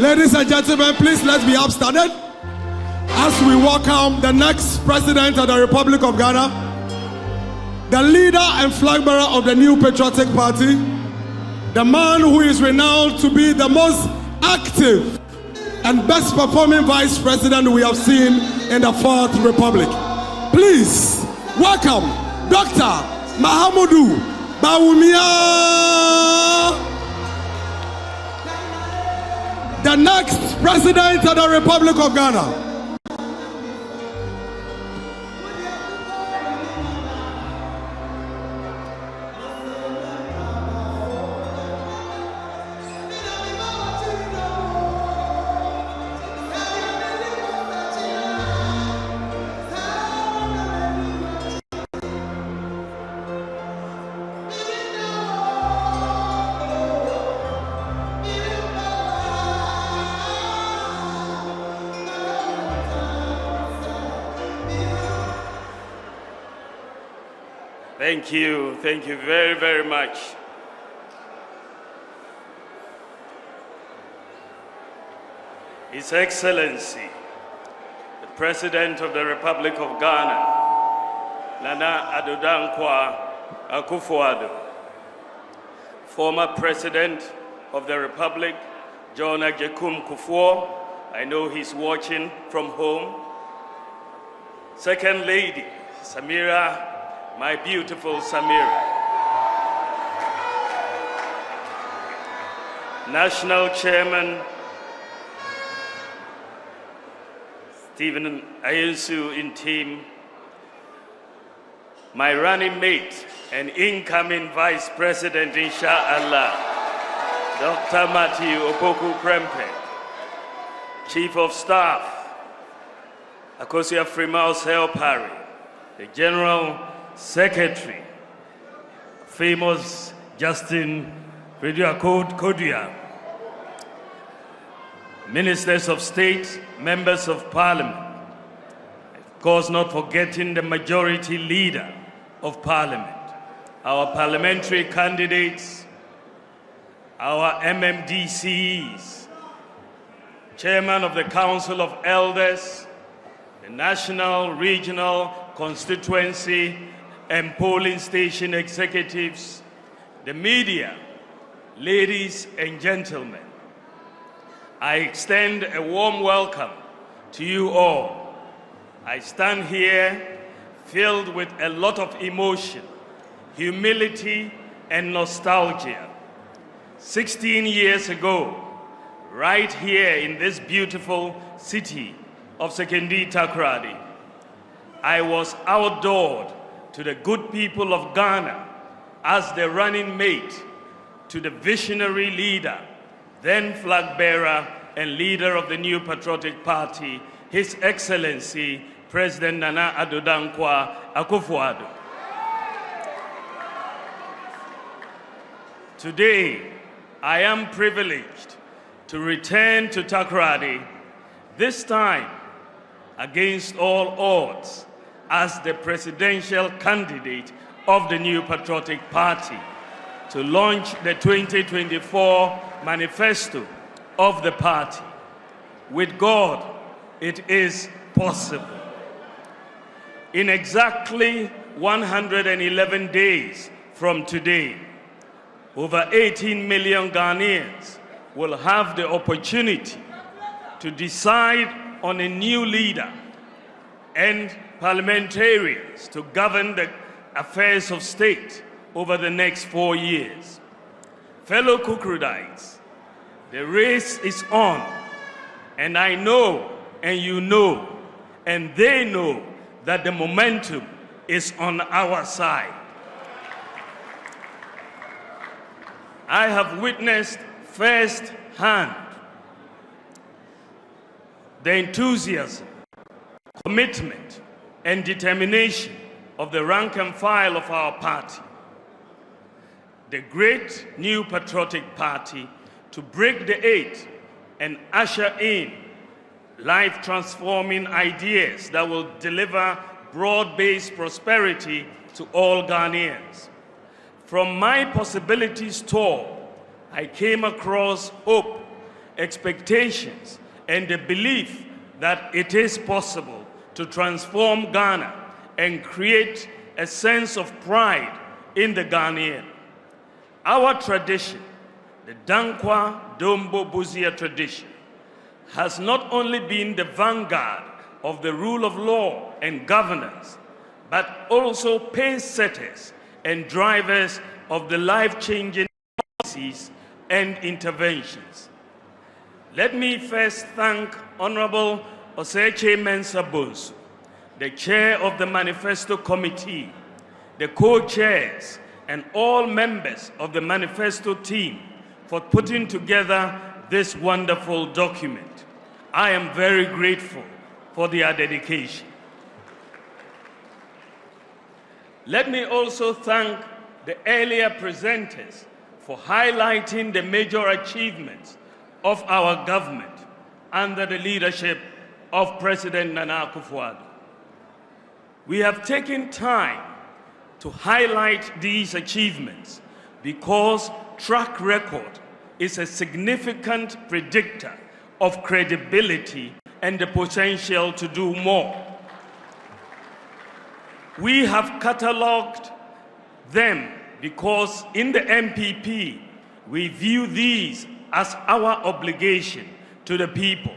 Ladies and gentlemen, please let's be upstanding as we welcome the next President of the Republic of Ghana, the leader and flag bearer of the new Patriotic Party, the man who is renowned to be the most active and best performing Vice President we have seen in the Fourth Republic. Please welcome Dr. Mahamudu Bawumia, the next President of the Republic of Ghana. Thank you very, very much. His Excellency, the President of the Republic of Ghana, Nana Addo Dankwa Akufo-Addo, former President of the Republic, John Agyekum Kufuor, I know he's watching from home, Second Lady, Samira, my beautiful Samira, National Chairman Stephen Ayensu in team, my running mate and incoming Vice President, inshallah, Dr. Matthew Opoku Prempeh, Chief of Staff, Akosia Frimaus Helpari, the General Secretary, famous Justin Kodia, Ministers of State, Members of Parliament, of course not forgetting the Majority Leader of Parliament, our parliamentary candidates, our MMDCs, Chairman of the Council of Elders, the National, Regional, Constituency, and polling station executives, the media, ladies and gentlemen, I extend a warm welcome to you all. I stand here filled with a lot of emotion, humility, and nostalgia. 16 years ago, right here in this beautiful city of Sekondi Takoradi, I was outdoored to the good people of Ghana as the running mate to the visionary leader, then flag bearer and leader of the new Patriotic Party, His Excellency President Nana Addo Dankwa Akufo-Addo. Today, I am privileged to return to Takoradi, this time against all odds, as the presidential candidate of the new Patriotic Party to launch the 2024 manifesto of the party. With God, it is possible. In exactly 111 days from today, over 18 million Ghanaians will have the opportunity to decide on a new leader and parliamentarians to govern the affairs of state over the next 4 years. Fellow Kukrudites, the race is on, and I know, and you know, and they know that the momentum is on our side. I have witnessed firsthand the enthusiasm, commitment, and determination of the rank and file of our party, the great new Patriotic Party, to break the eight and usher in life-transforming ideas that will deliver broad-based prosperity to all Ghanaians. From my possibilities tour, I came across hope expectations, and the belief that it is possible to transform Ghana and create a sense of pride in the Ghanaian. Our tradition, the Dankwa Dombo Buzia tradition, has not only been the vanguard of the rule of law and governance, but also pace setters and drivers of the life-changing policies and interventions. Let me first thank Honorable Oseche Mensah Bonsu, the chair of the Manifesto Committee, the co-chairs, and all members of the Manifesto team for putting together this wonderful document. I am very grateful for their dedication. Let me also thank the earlier presenters for highlighting the major achievements of our government under the leadership of President Nana Akufo-Addo. We have taken time to highlight these achievements because track record is a significant predictor of credibility and the potential to do more. We have catalogued them because in the NPP, we view these as our obligation to the people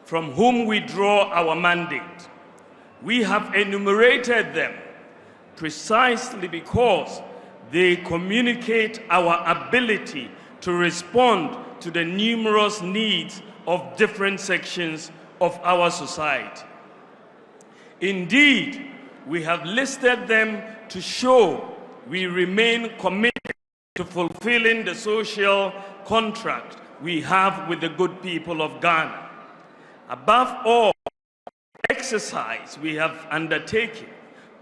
from whom we draw our mandate. We have enumerated them precisely because they communicate our ability to respond to the numerous needs of different sections of our society. Indeed, we have listed them to show we remain committed to fulfilling the social contract we have with the good people of Ghana. Above all, the exercise we have undertaken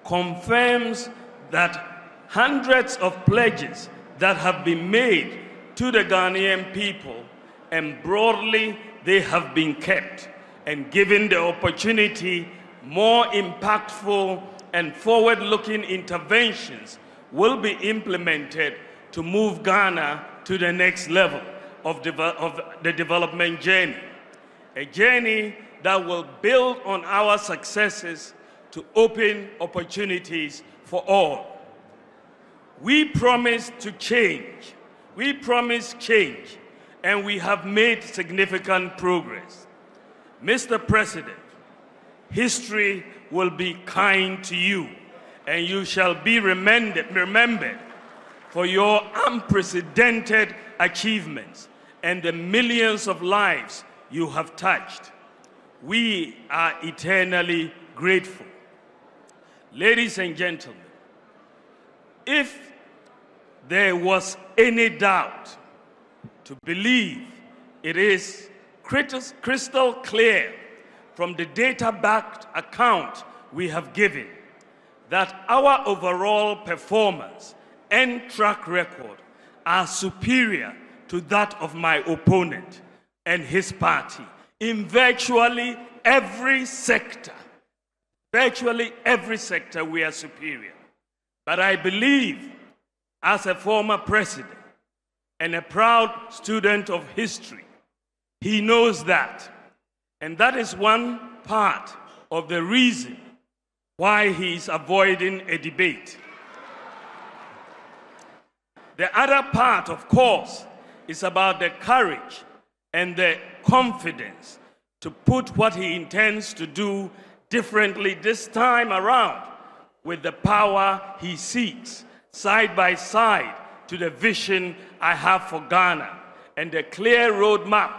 confirms that hundreds of pledges that have been made to the Ghanaian people, and broadly they have been kept, and given the opportunity, more impactful and forward-looking interventions will be implemented to move Ghana to the next level of the development journey, a journey that will build on our successes to open opportunities for all. We promise to change. We promise change, and we have made significant progress. Mr. President, history will be kind to you, and you shall be remembered for your unprecedented achievements and the millions of lives you have touched. We are eternally grateful. Ladies and gentlemen, if there was any doubt, to believe it is crystal clear from the data-backed account we have given that our overall performance and track record are superior to that of my opponent and his party in virtually every sector. Virtually every sector we are superior. But I believe, as a former president and a proud student of history, he knows that. And that is one part of the reason why he is avoiding a debate. The other part, of course, is about the courage and the confidence to put what he intends to do differently this time around with the power he seeks, side by side to the vision I have for Ghana and the clear roadmap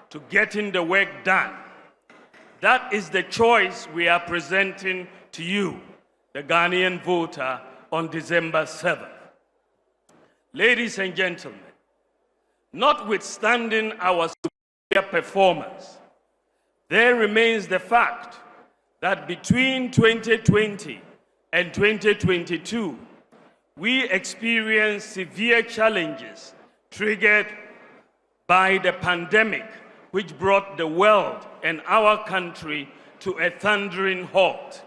to getting the work done. That is the choice we are presenting to you, the Ghanaian voter, on December 7th. Ladies and gentlemen, notwithstanding our superior performance, there remains the fact that between 2020 and 2022, we experienced severe challenges triggered by the pandemic, which brought the world and our country to a thundering halt.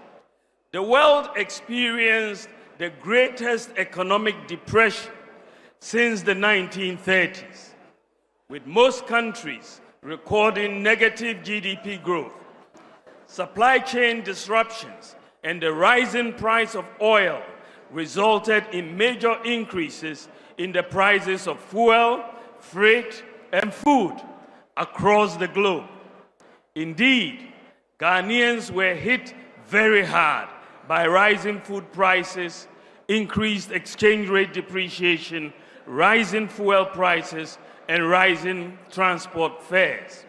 The world experienced the greatest economic depression since the 1930s, with most countries recording negative GDP growth. Supply chain disruptions and the rising price of oil resulted in major increases in the prices of fuel, freight, and food across the globe. Indeed, Ghanaians were hit very hard by rising food prices, increased exchange rate depreciation, rising fuel prices, and rising transport fares.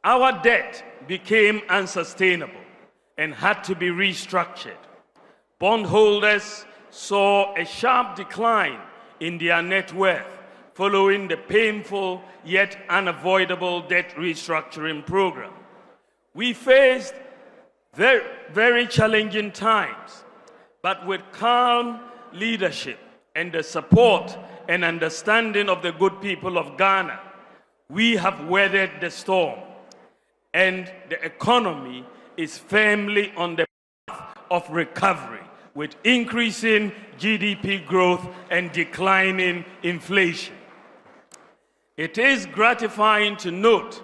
Our debt became unsustainable and had to be restructured. Bondholders saw a sharp decline in their net worth following the painful yet unavoidable debt restructuring program. We faced very challenging times, but with calm leadership and the support and understanding of the good people of Ghana, we have weathered the storm, and the economy is firmly on the path of recovery, with increasing GDP growth and declining inflation. It is gratifying to note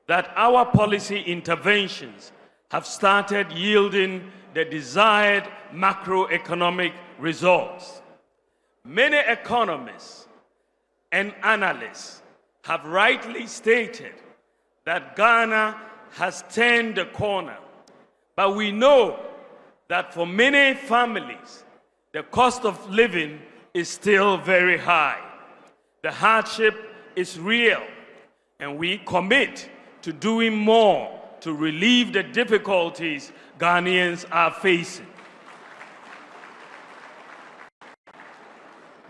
that our policy interventions have started yielding the desired macroeconomic results. Many economists and analysts have rightly stated that Ghana has turned the corner, but we know that for many families, the cost of living is still very high. The hardship is real, and we commit to doing more to relieve the difficulties Ghanaians are facing.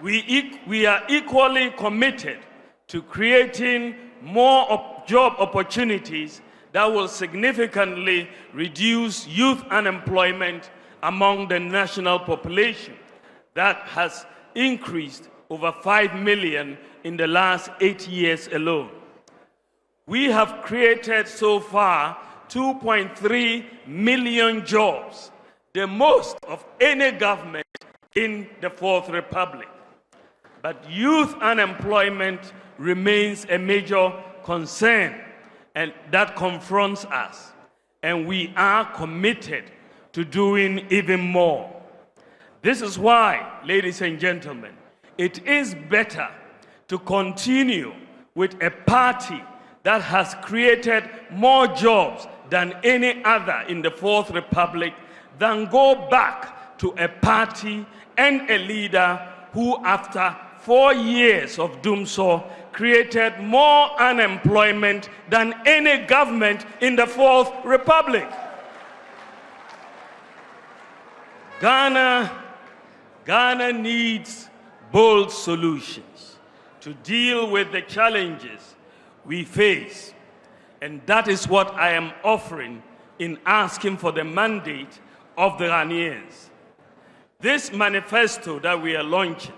We are equally committed to creating more job opportunities that will significantly reduce youth unemployment among the national population that has increased over 5 million in the last 8 years alone. We have created so far 2.3 million jobs, the most of any government in the Fourth Republic. But youth unemployment remains a major concern and that confronts us, and we are committed to doing even more. This is why, ladies and gentlemen, it is better to continue with a party that has created more jobs than any other in the Fourth Republic than go back to a party and a leader who, after 4 years of doom so, created more unemployment than any government in the Fourth Republic. Ghana needs bold solutions to deal with the challenges we face. And that is what I am offering in asking for the mandate of the Ghanaians. This manifesto that we are launching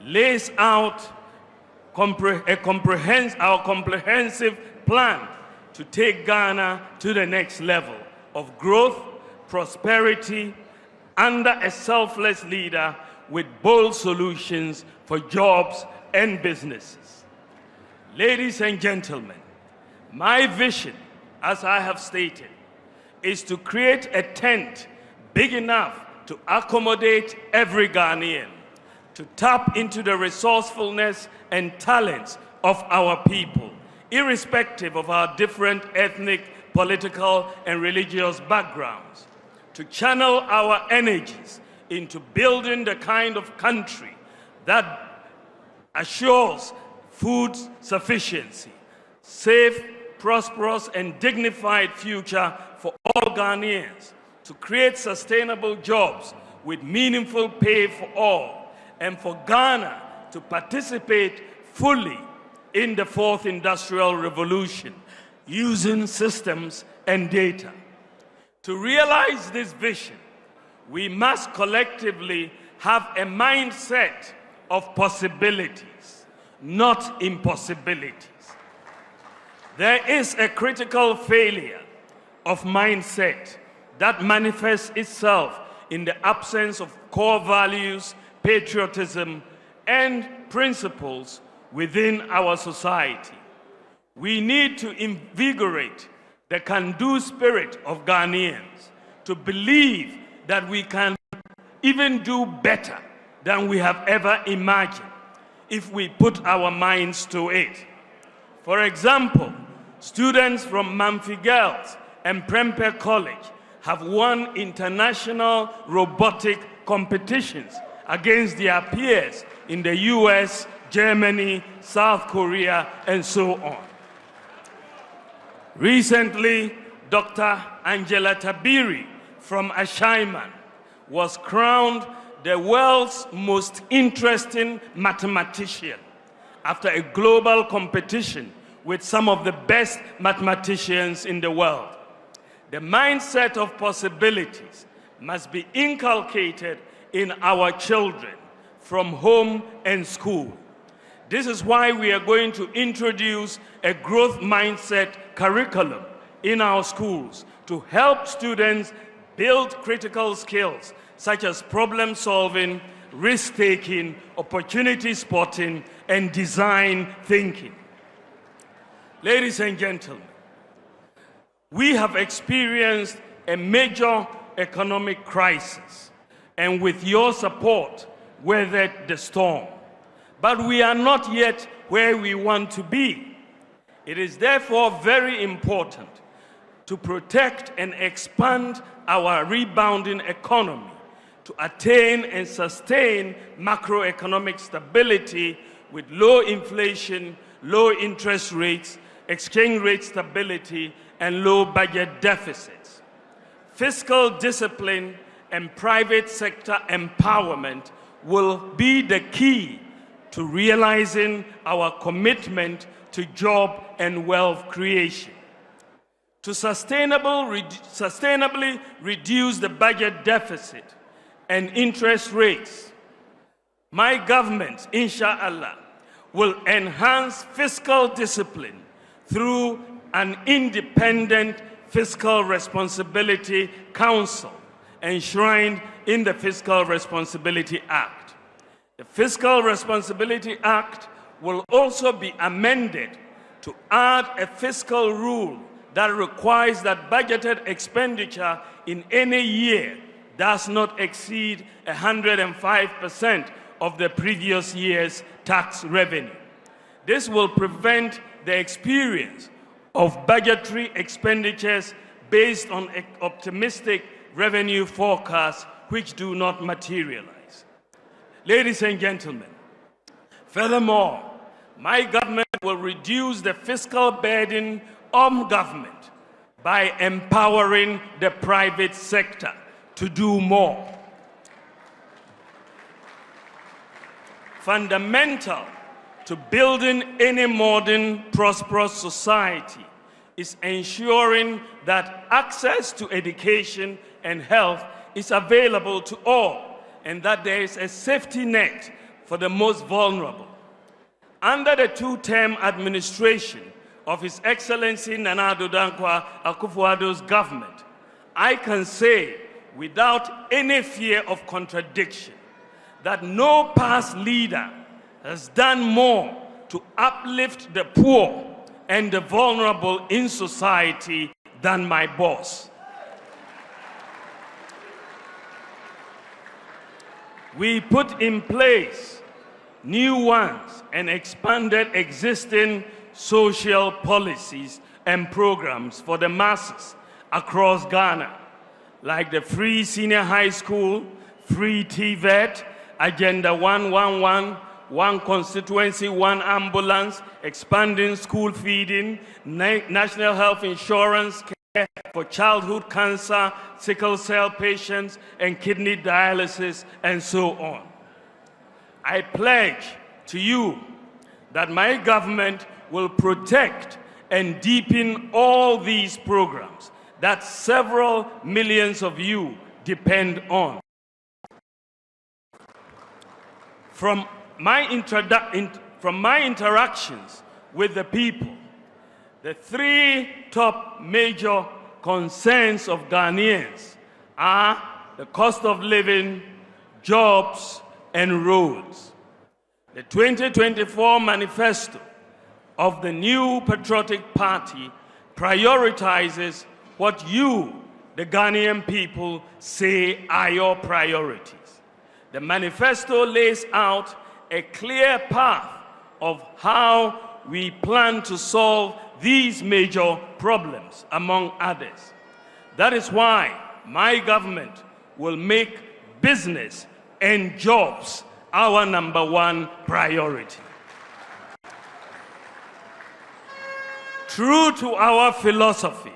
lays out our comprehensive plan to take Ghana to the next level of growth, prosperity, under a selfless leader with bold solutions for jobs and businesses. Ladies and gentlemen, my vision, as I have stated, is to create a tent big enough to accommodate every Ghanaian, to tap into the resourcefulness and talents of our people, irrespective of our different ethnic, political, and religious backgrounds, to channel our energies into building the kind of country that assures food sufficiency, safe, prosperous, and dignified future for all Ghanaians, to create sustainable jobs with meaningful pay for all, and for Ghana to participate fully in the fourth industrial revolution using systems and data. To realize this vision, we must collectively have a mindset of possibilities, not impossibilities. There is a critical failure of mindset that manifests itself in the absence of core values, patriotism, and principles within our society. We need to invigorate the can-do spirit of Ghanaians to believe that we can even do better than we have ever imagined if we put our minds to it. For example, students from Mamfi Girls and Prempeh College have won international robotic competitions against their peers in the US, Germany, South Korea, and so on. Recently, Dr. Angela Tabiri from Ashaiman was crowned the world's most interesting mathematician after a global competition with some of the best mathematicians in the world. The mindset of possibilities must be inculcated in our children from home and school. This is why we are going to introduce a growth mindset curriculum in our schools to help students build critical skills such as problem solving, risk-taking, opportunity spotting, and design thinking. Ladies and gentlemen, we have experienced a major economic crisis, and with your support, weathered the storm. But we are not yet where we want to be. It is therefore very important to protect and expand our rebounding economy to attain and sustain macroeconomic stability with low inflation, low interest rates, exchange rate stability, and low budget deficits. Fiscal discipline and private sector empowerment will be the key to realizing our commitment to job and wealth creation. To sustainably reduce the budget deficit and interest rates, my government, inshallah, will enhance fiscal discipline through an independent Fiscal Responsibility Council enshrined in the Fiscal Responsibility Act. The Fiscal Responsibility Act will also be amended to add a fiscal rule that requires that budgeted expenditure in any year does not exceed 105% of the previous year's tax revenue. This will prevent the experience of budgetary expenditures based on optimistic revenue forecasts which do not materialize. Ladies and gentlemen, furthermore, my government will reduce the fiscal burden on government by empowering the private sector to do more. Fundamental to building any modern, prosperous society is ensuring that access to education and health is available to all, and that there is a safety net for the most vulnerable. Under the two-term administration of His Excellency Nana Addo Dankwa Akufo-Addo's government, I can say without any fear of contradiction that no past leader has done more to uplift the poor and the vulnerable in society than my boss. We put in place new ones and expanded existing social policies and programs for the masses across Ghana, like the free senior high school, free TVET, Agenda 111, one constituency, one ambulance, expanding school feeding, national health insurance care for childhood cancer, sickle cell patients, and kidney dialysis, and so on. I pledge to you that my government will protect and deepen all these programs that several millions of you depend on. From my interactions with the people, the three top major concerns of Ghanaians are the cost of living, jobs, and roads. The 2024 manifesto of the new patriotic party prioritizes what you, the Ghanaian people, say are your priorities. The manifesto lays out a clear path of how we plan to solve these major problems, among others. That is why my government will make business and jobs our #1 priority. True to our philosophy,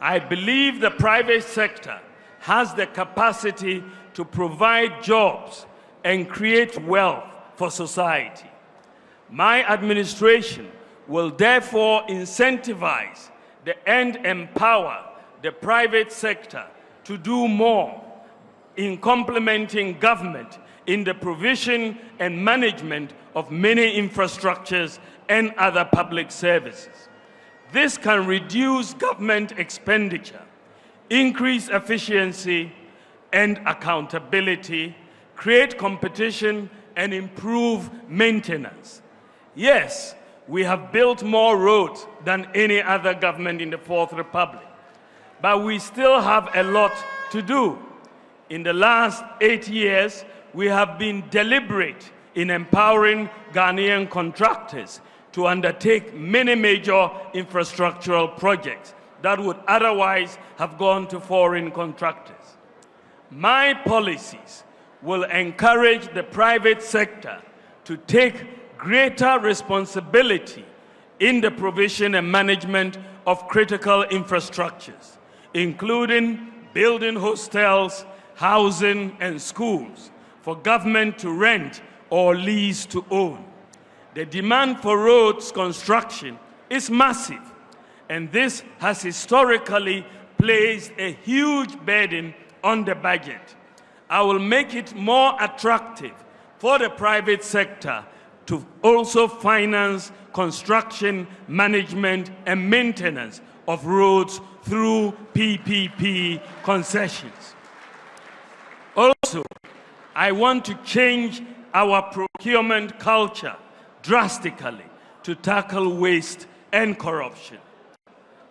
I believe the private sector has the capacity to provide jobs and create wealth for society. My administration will therefore incentivize and empower the private sector to do more in complementing government in the provision and management of many infrastructures and other public services. This can reduce government expenditure, increase efficiency and accountability, create competition, and improve maintenance. Yes, we have built more roads than any other government in the Fourth Republic, but we still have a lot to do. In the last 8 years, we have been deliberate in empowering Ghanaian contractors to undertake many major infrastructural projects that would otherwise have gone to foreign contractors. My policies will encourage the private sector to take greater responsibility in the provision and management of critical infrastructures, including building hostels, housing, and schools for government to rent or lease to own. The demand for roads construction is massive, and this has historically placed a huge burden on the budget. I will make it more attractive for the private sector to also finance construction, management, and maintenance of roads through PPP concessions. Also, I want to change our procurement culture drastically to tackle waste and corruption.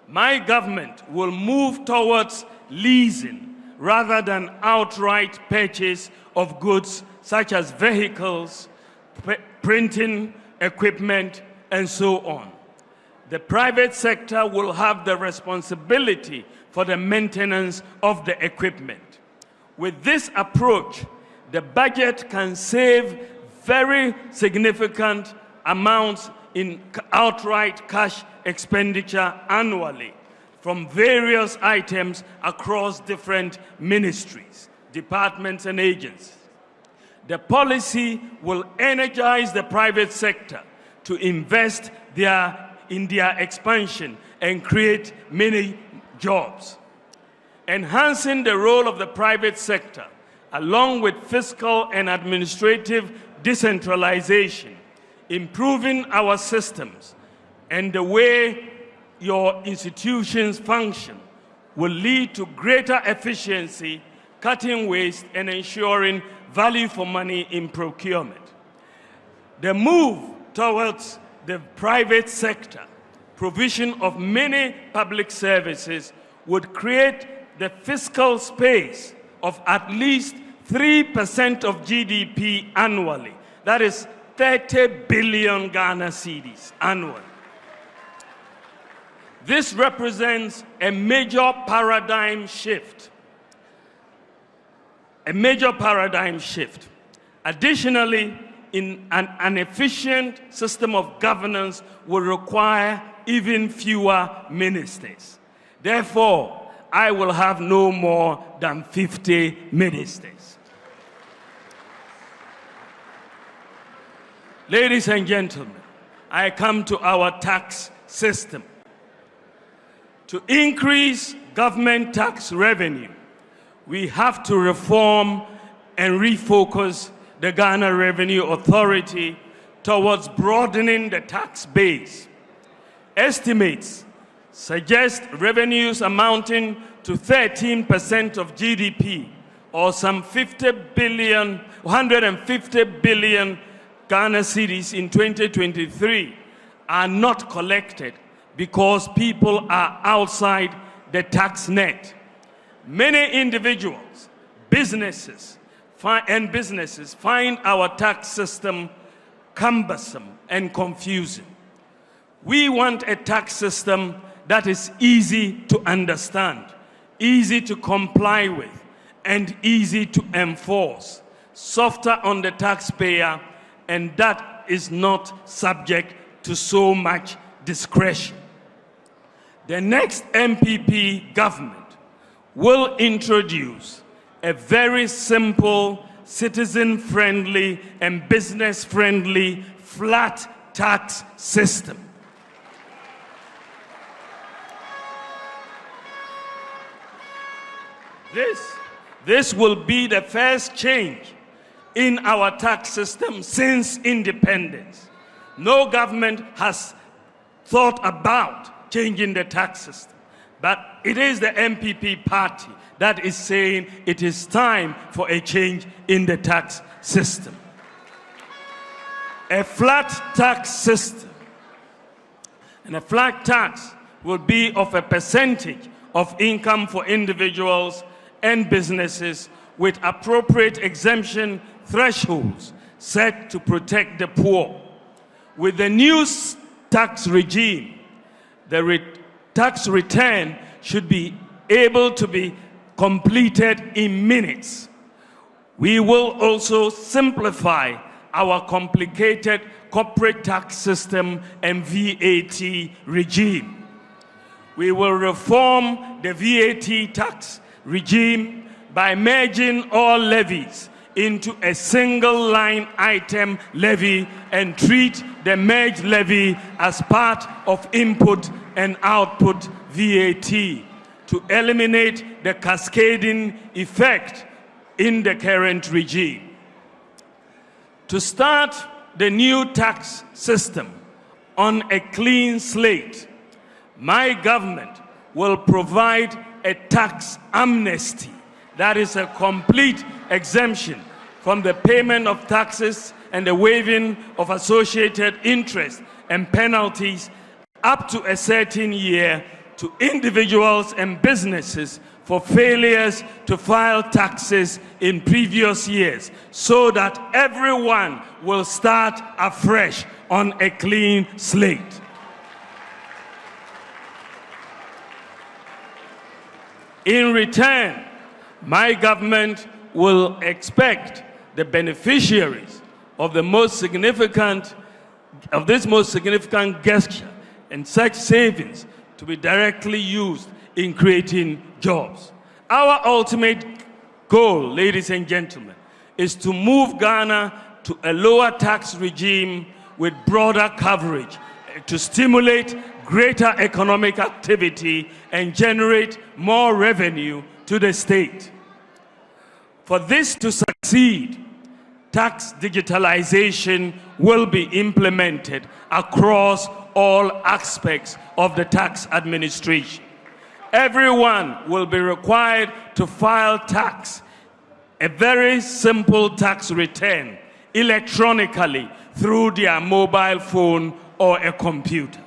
My government will move towards leasing rather than outright purchase of goods such as vehicles, printing equipment, and so on. The private sector will have the responsibility for the maintenance of the equipment. With this approach, the budget can save very significant amounts in outright cash expenditure annually from various items across different ministries, departments, and agencies. The policy will energize the private sector to invest in their expansion and create many jobs. Enhancing the role of the private sector, along with fiscal and administrative decentralization, improving our systems and the way your institutions function will lead to greater efficiency, cutting waste, and ensuring value for money in procurement. The move towards the private sector, provision of many public services, would create the fiscal space of at least 3% of GDP annually. That is 30 billion Ghana cedis annually. This represents a major paradigm shift. Additionally, an efficient system of governance will require even fewer ministers. Therefore, I will have no more than 50 ministers. Ladies and gentlemen, I come to our tax system. To increase government tax revenue, we have to reform and refocus the Ghana Revenue Authority towards broadening the tax base. Estimates suggest revenues amounting to 13% of GDP, or some 150 billion Ghana cedis in 2023, are not collected because people are outside the tax net. Many individuals, businesses find our tax system cumbersome and confusing. We want a tax system that is easy to understand, easy to comply with, and easy to enforce, softer on the taxpayer, and that is not subject to so much discretion. The next NPP government will introduce a very simple, citizen-friendly and business-friendly flat tax system. This will be the first change in our tax system since independence. No government has thought about changing the tax system, but it is the NPP party that is saying it is time for a change in the tax system. A flat tax system, and a flat tax will be of a percentage of income for individuals and businesses with appropriate exemption thresholds set to protect the poor. With the new tax regime, the tax return should be able to be completed in minutes. We will also simplify our complicated corporate tax system and VAT regime. We will reform the VAT tax regime by merging all levies into a single line item levy and treat the merged levy as part of input and output VAT to eliminate the cascading effect in the current regime. To start the new tax system on a clean slate, my government will provide a tax amnesty, that is a complete exemption from the payment of taxes and the waiving of associated interest and penalties up to a certain year to individuals and businesses for failures to file taxes in previous years, so that everyone will start afresh on a clean slate. In return, my government will expect the beneficiaries of this most significant gesture and such savings to be directly used in creating jobs. Our ultimate goal, ladies and gentlemen, is to move Ghana to a lower tax regime with broader coverage to stimulate greater economic activity and generate more revenue to the state. For this to succeed, tax digitalization will be implemented across all aspects of the tax administration. Everyone will be required to file tax, a very simple tax return, electronically through their mobile phone or a computer.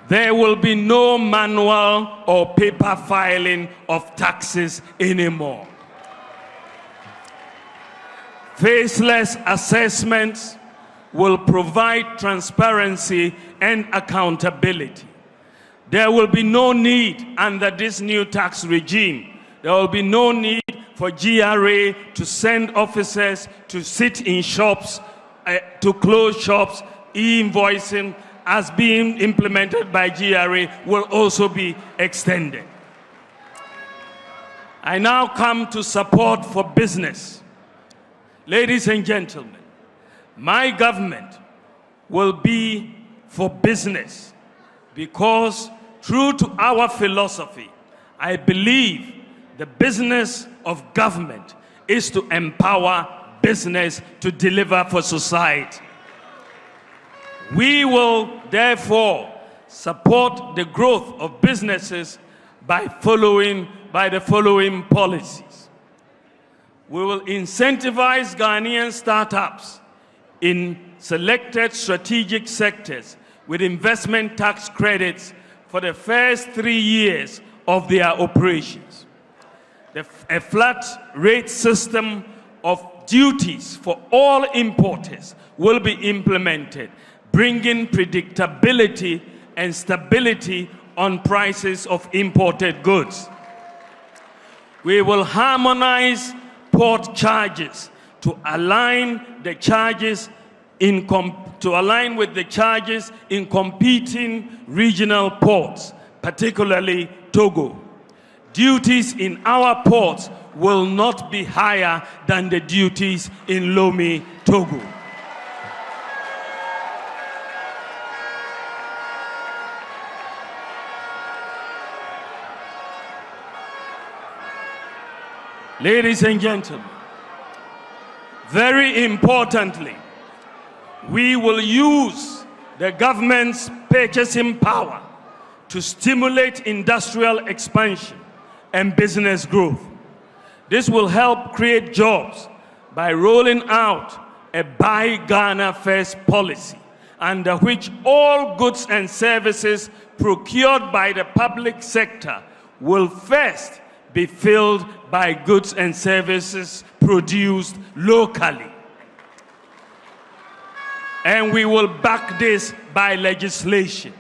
There will be no manual or paper filing of taxes anymore. Faceless assessments will provide transparency and accountability. There will be no need under this new tax regime. There will be no need for GRA to send officers to sit in shops, to close shops. E-invoicing, as being implemented by GRA, will also be extended. I now come to support for business. Ladies and gentlemen, my government will be for business because, true to our philosophy, I believe the business of government is to empower business to deliver for society. We will therefore support the growth of businesses by the following policies. We will incentivize Ghanaian startups in selected strategic sectors with investment tax credits for the first 3 years of their operations. A flat rate system of duties for all importers will be implemented, bringing predictability and stability on prices of imported goods. We will harmonize port charges to align the charges with the charges in competing regional ports, particularly Togo. Duties in our ports will not be higher than the duties in Lomé, Togo. Ladies and gentlemen, very importantly, we will use the government's purchasing power to stimulate industrial expansion and business growth. This will help create jobs by rolling out a Buy Ghana First policy, under which all goods and services procured by the public sector will first be filled by goods and services produced locally. And we will back this by legislation.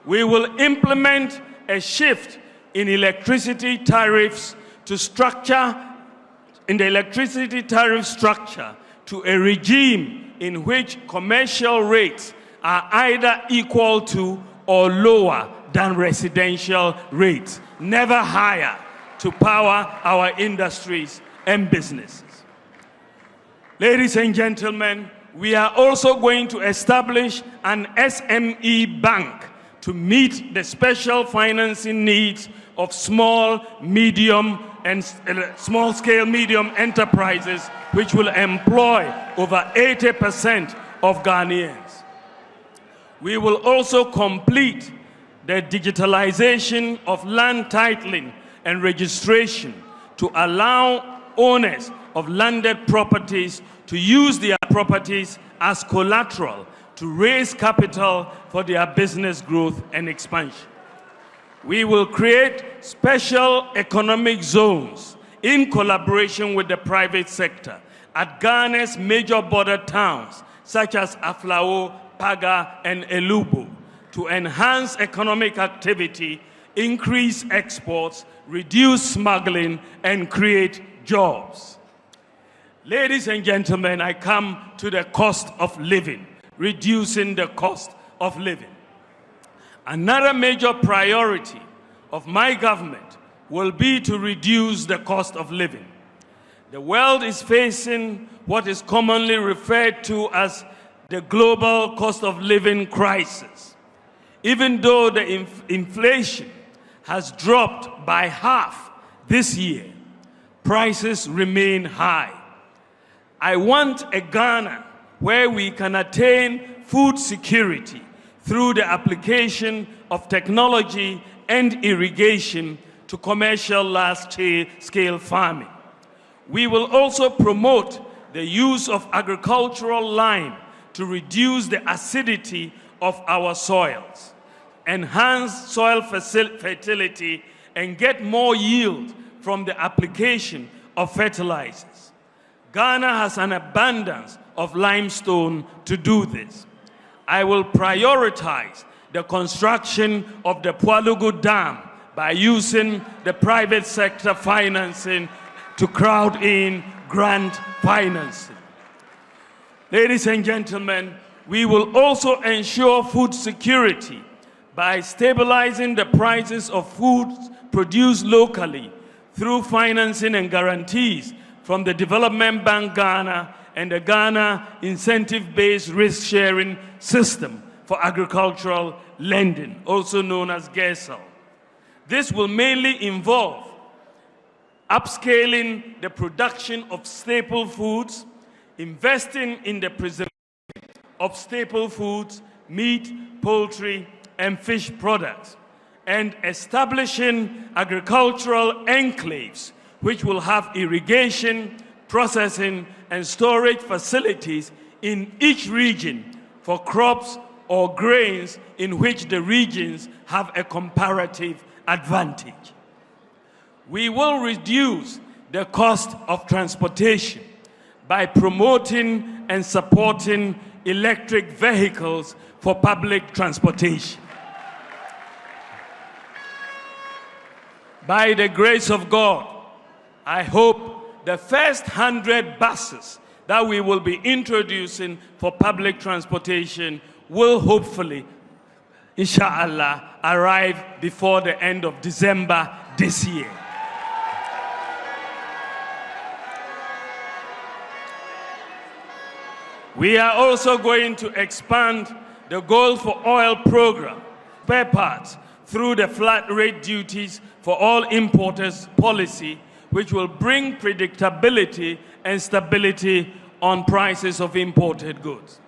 We will implement a shift in electricity tariffs to the electricity tariff structure to a regime in which commercial rates are either equal to or lower than residential rates, never higher, to power our industries and businesses. Ladies and gentlemen, we are also going to establish an SME bank to meet the special financing needs of small, medium, and small-scale medium enterprises, which will employ over 80% of Ghanaians. We will also complete the digitalization of land titling and registration to allow owners of landed properties to use their properties as collateral to raise capital for their business growth and expansion. We will create special economic zones in collaboration with the private sector at Ghana's major border towns such as Aflao, Paga, and Elubo to enhance economic activity, increase exports, reduce smuggling, and create jobs. Ladies and gentlemen, I come to the cost of living, reducing the cost of living. Another major priority of my government will be to reduce the cost of living. The world is facing what is commonly referred to as the global cost of living crisis. Even though the inflation has dropped by half this year, prices remain high. I want a Ghana where we can attain food security through the application of technology and irrigation to commercial large-scale farming. We will also promote the use of agricultural lime to reduce the acidity of our soils, enhance soil fertility, and get more yield from the application of fertilizers. Ghana has an abundance of limestone to do this. I will prioritize the construction of the Pualugu Dam by using the private sector financing to crowd in grant financing. Ladies and gentlemen, we will also ensure food security by stabilizing the prices of foods produced locally through financing and guarantees from the Development Bank Ghana and the Ghana Incentive-Based Risk-Sharing System for Agricultural Lending, also known as GESL. This will mainly involve upscaling the production of staple foods, investing in the preservation of staple foods, meat, poultry, and fish products, and establishing agricultural enclaves which will have irrigation, processing, and storage facilities in each region for crops or grains in which the regions have a comparative advantage. We will reduce the cost of transportation by promoting and supporting electric vehicles for public transportation. By the grace of God, I hope the first 100 buses that we will be introducing for public transportation will hopefully, inshallah, arrive before the end of December this year. We are also going to expand the Gold for Oil program, spare parts, through the flat rate duties for all importers policy, which will bring predictability and stability on prices of imported goods.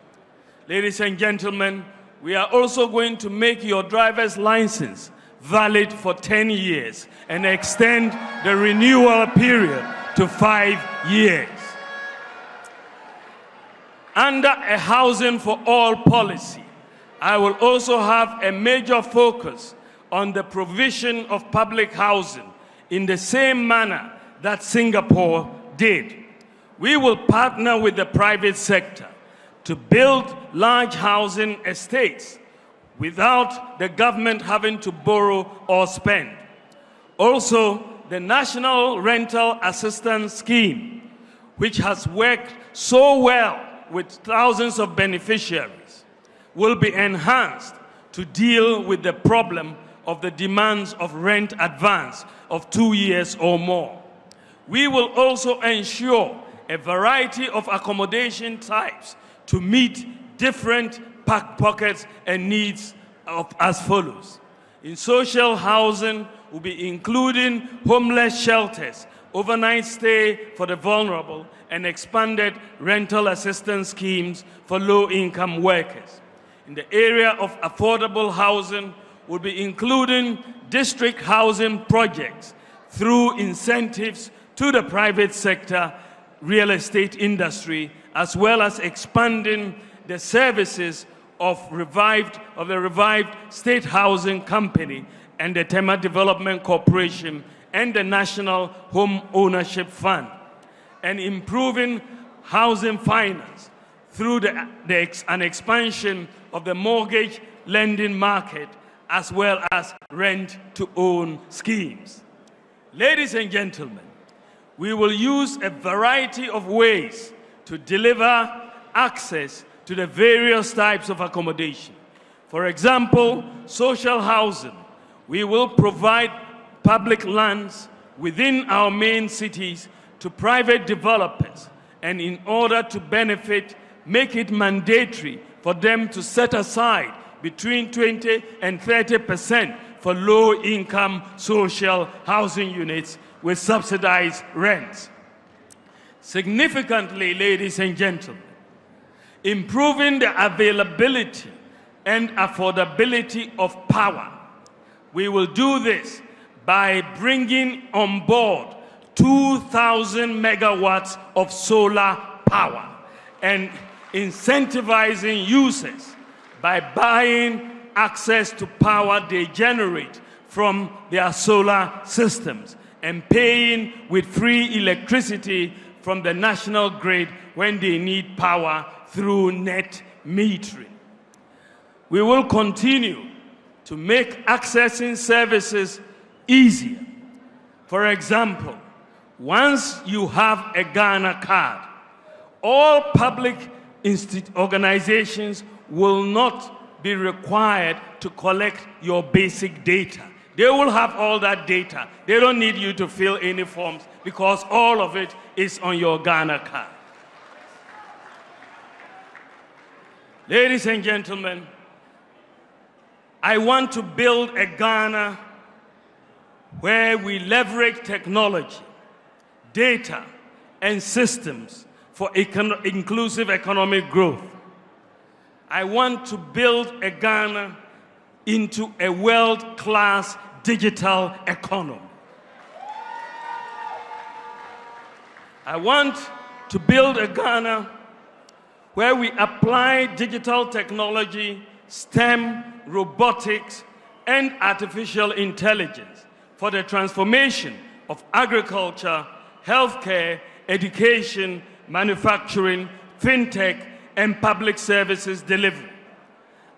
Ladies and gentlemen, we are also going to make your driver's license valid for 10 years and extend the renewal period to 5 years. Under a housing for all policy, I will also have a major focus on the provision of public housing in the same manner that Singapore did. We will partner with the private sector to build large housing estates without the government having to borrow or spend. Also, the National Rental Assistance Scheme, which has worked so well with thousands of beneficiaries, will be enhanced to deal with the problem of the demands of rent advance of 2 years or more. We will also ensure a variety of accommodation types to meet different pockets and needs as follows. In social housing, we'll be including homeless shelters, overnight stay for the vulnerable, and expanded rental assistance schemes for low-income workers. In the area of affordable housing, we'll be including district housing projects through incentives to the private sector, real estate industry, as well as expanding the services of the revived State Housing Company and the Tema Development Corporation and the National Home Ownership Fund, and improving housing finance through an expansion of the mortgage lending market as well as rent-to-own schemes. Ladies and gentlemen, we will use a variety of ways to deliver access to the various types of accommodation. For example, social housing. We will provide public lands within our main cities to private developers, and in order to benefit, make it mandatory for them to set aside between 20% and 30% for low-income social housing units with subsidized rents. Significantly, ladies and gentlemen, improving the availability and affordability of power. We will do this by bringing on board 2,000 megawatts of solar power and incentivizing users by buying access to power they generate from their solar systems and paying with free electricity from the national grid when they need power through net metering. We will continue to make accessing services easier. For example, once you have a Ghana card, all public organizations will not be required to collect your basic data. They will have all that data. They don't need you to fill any forms because all of it is on your Ghana card. Ladies and gentlemen, I want to build a Ghana where we leverage technology, data, and systems for inclusive economic growth. I want to build a Ghana into a world-class digital economy. I want to build a Ghana where we apply digital technology, STEM, robotics, and artificial intelligence for the transformation of agriculture, healthcare, education, manufacturing, fintech, and public services delivery.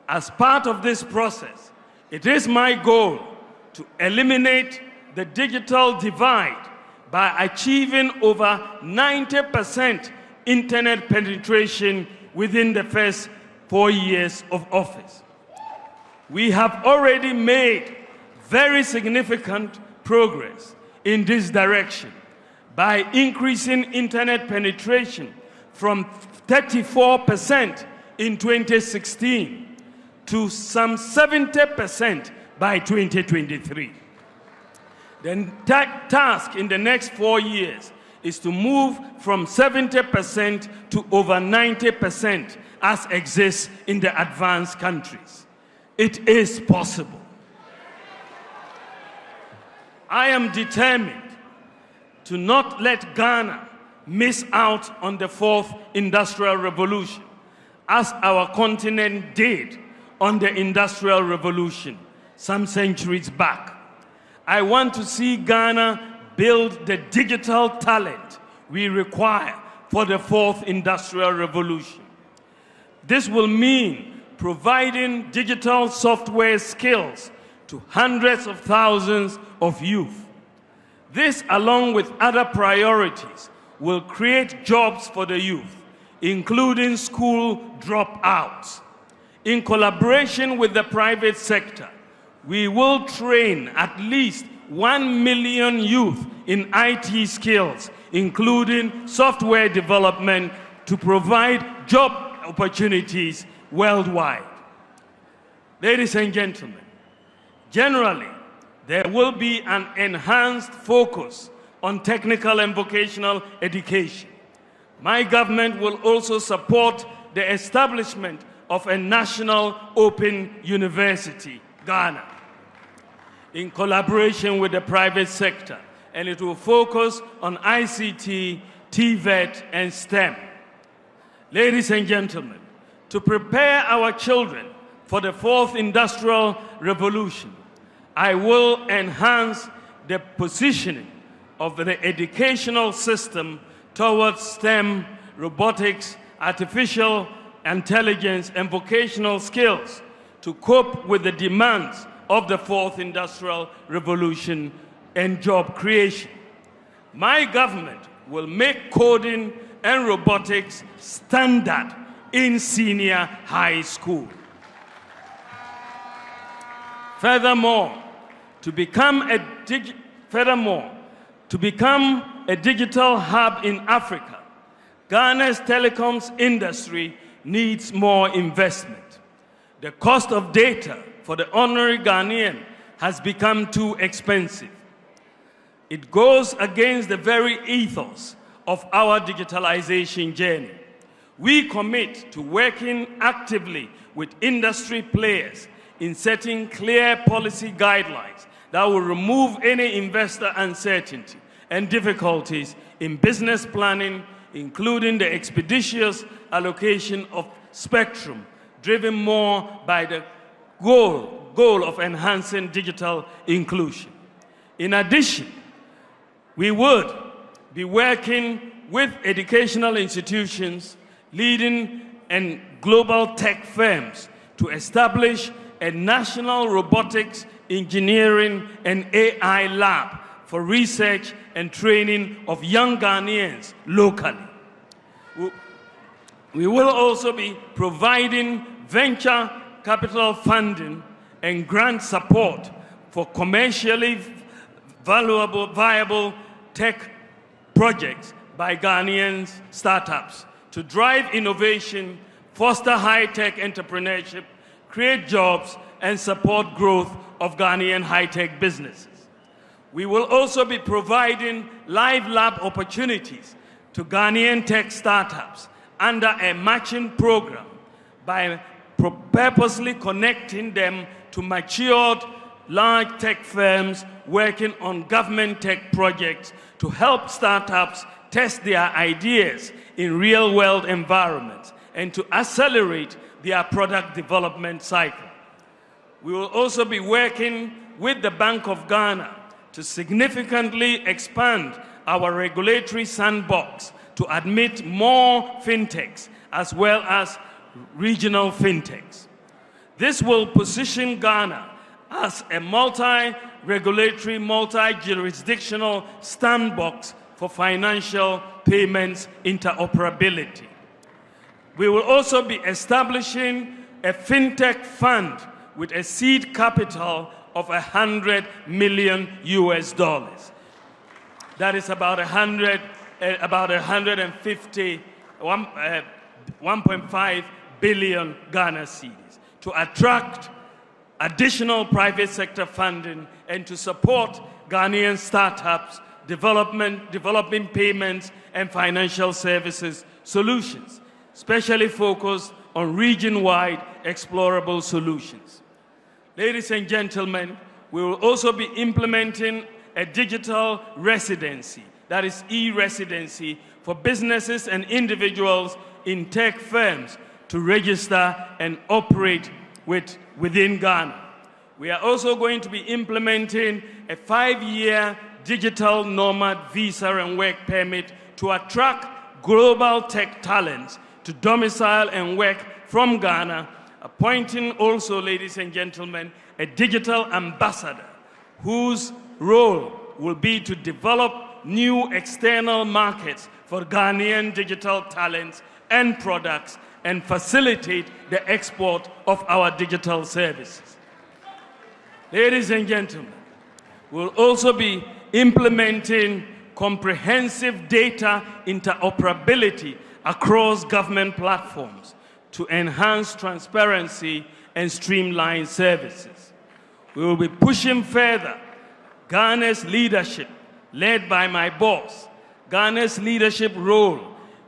As part of this process, it is my goal to eliminate the digital divide by achieving over 90% internet penetration within the first 4 years of office. We have already made very significant progress in this direction by increasing internet penetration from 34% in 2016 to some 70% by 2023. The task in the next 4 years is to move from 70% to over 90% as exists in the advanced countries. It is possible. I am determined to not let Ghana miss out on the fourth industrial revolution, as our continent did on the industrial revolution some centuries back. I want to see Ghana build the digital talent we require for the fourth industrial revolution. This will mean providing digital software skills to hundreds of thousands of youth. This, along with other priorities, will create jobs for the youth, including school dropouts. In collaboration with the private sector, we will train at least 1 million youth in IT skills, including software development, to provide job opportunities worldwide. Ladies and gentlemen, generally, there will be an enhanced focus on technical and vocational education. My government will also support the establishment of a national open university, Ghana, in collaboration with the private sector, and it will focus on ICT, TVET, and STEM. Ladies and gentlemen, to prepare our children for the fourth industrial revolution, I will enhance the positioning of the educational system towards STEM, robotics, artificial intelligence, and vocational skills to cope with the demands of the fourth industrial revolution and job creation. My government will make coding and robotics standard in senior high school. Furthermore, to become a digital hub in Africa, Ghana's telecoms industry needs more investment. The cost of data for the ordinary Ghanaian has become too expensive. It goes against the very ethos of our digitalization journey. We commit to working actively with industry players in setting clear policy guidelines that will remove any investor uncertainty and difficulties in business planning, including the expeditious allocation of spectrum, driven more by the goal of enhancing digital inclusion. In addition, we would be working with educational institutions, leading and global tech firms to establish a national robotics, engineering, and AI lab for research and training of young Ghanaians locally. We will also be providing venture capital funding and grant support for commercially viable tech projects by Ghanaian startups to drive innovation, foster high-tech entrepreneurship, create jobs, and support growth of Ghanaian high-tech businesses. We will also be providing live lab opportunities to Ghanaian tech startups under a matching program by purposely connecting them to matured large tech firms working on government tech projects to help startups test their ideas in real-world environments and to accelerate their product development cycle. We will also be working with the Bank of Ghana to significantly expand our regulatory sandbox to admit more fintechs as well as regional fintechs. This will position Ghana as a multi-regulatory, multi-jurisdictional sandbox for financial payments interoperability. We will also be establishing a fintech fund with a seed capital of $100 million US. That is about 1.5 billion Ghana cedis to attract additional private sector funding and to support Ghanaian startups developing payments and financial services solutions, especially focused on region-wide explorable solutions. Ladies and gentlemen, we will also be implementing a digital residency, that is e-residency, for businesses and individuals in tech firms to register and operate within Ghana. We are also going to be implementing a 5-year digital nomad visa and work permit to attract global tech talents to domicile and work from Ghana, appointing also, ladies and gentlemen, a digital ambassador whose role will be to develop new external markets for Ghanaian digital talents and products and facilitate the export of our digital services. Ladies and gentlemen, we'll also be implementing comprehensive data interoperability across government platforms to enhance transparency and streamline services. We will be pushing further Ghana's leadership, led by my boss, Ghana's leadership role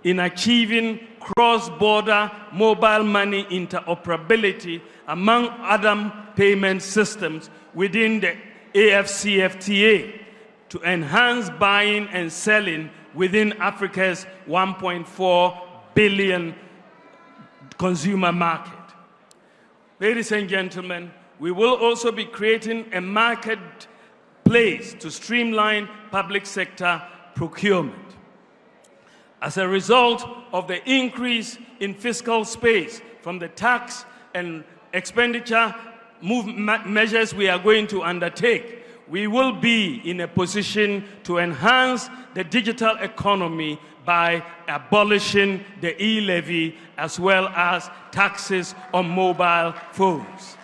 in achieving cross-border mobile money interoperability among other payment systems within the AfCFTA to enhance buying and selling within Africa's 1.4 billion consumer market. Ladies and gentlemen, we will also be creating a marketplace to streamline public sector procurement. As a result of the increase in fiscal space from the tax and expenditure measures we are going to undertake, we will be in a position to enhance the digital economy by abolishing the e-levy as well as taxes on mobile phones.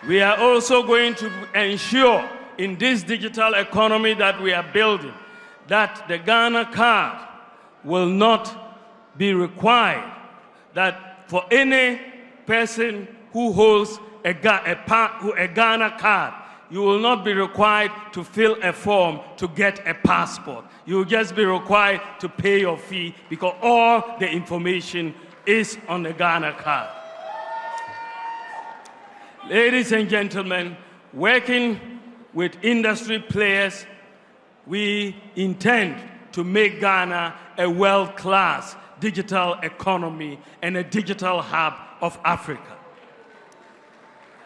We are also going to ensure in this digital economy that we are building that the Ghana card will not be required, that for any person who holds a Ghana card, you will not be required to fill a form to get a passport. You will just be required to pay your fee because all the information is on the Ghana card. Ladies and gentlemen, working with industry players, we intend to make Ghana a world-class digital economy and a digital hub of Africa.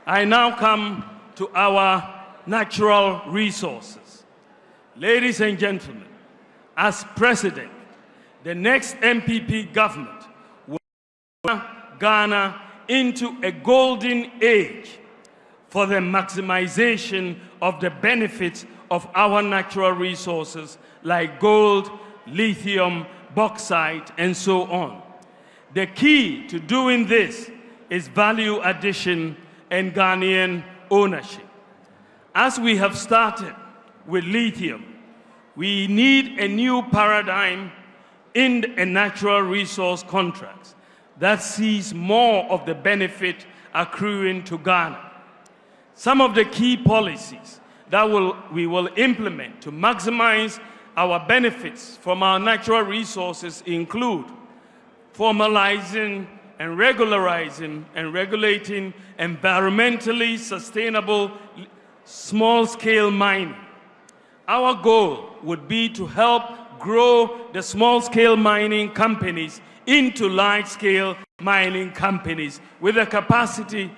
I now come to our natural resources. Ladies and gentlemen, as president, the next NPP government will turn Ghana into a golden age for the maximization of the benefits of our natural resources like gold, lithium, bauxite, and so on. The key to doing this is value addition and Ghanaian ownership. As we have started with lithium, we need a new paradigm in a natural resource contracts that sees more of the benefit accruing to Ghana. Some of the key policies that we will implement to maximize our benefits from our natural resources include formalizing and regularizing and regulating environmentally sustainable small-scale mining. Our goal would be to help grow the small-scale mining companies into large-scale mining companies with the capacity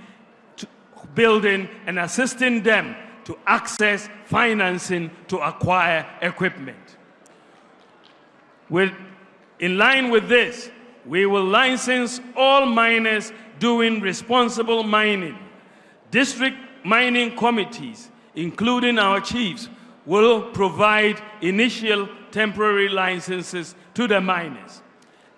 to building and assisting them to access financing to acquire equipment. In line with this, we will license all miners doing responsible mining. District mining committees, including our chiefs, will provide initial temporary licenses to the miners.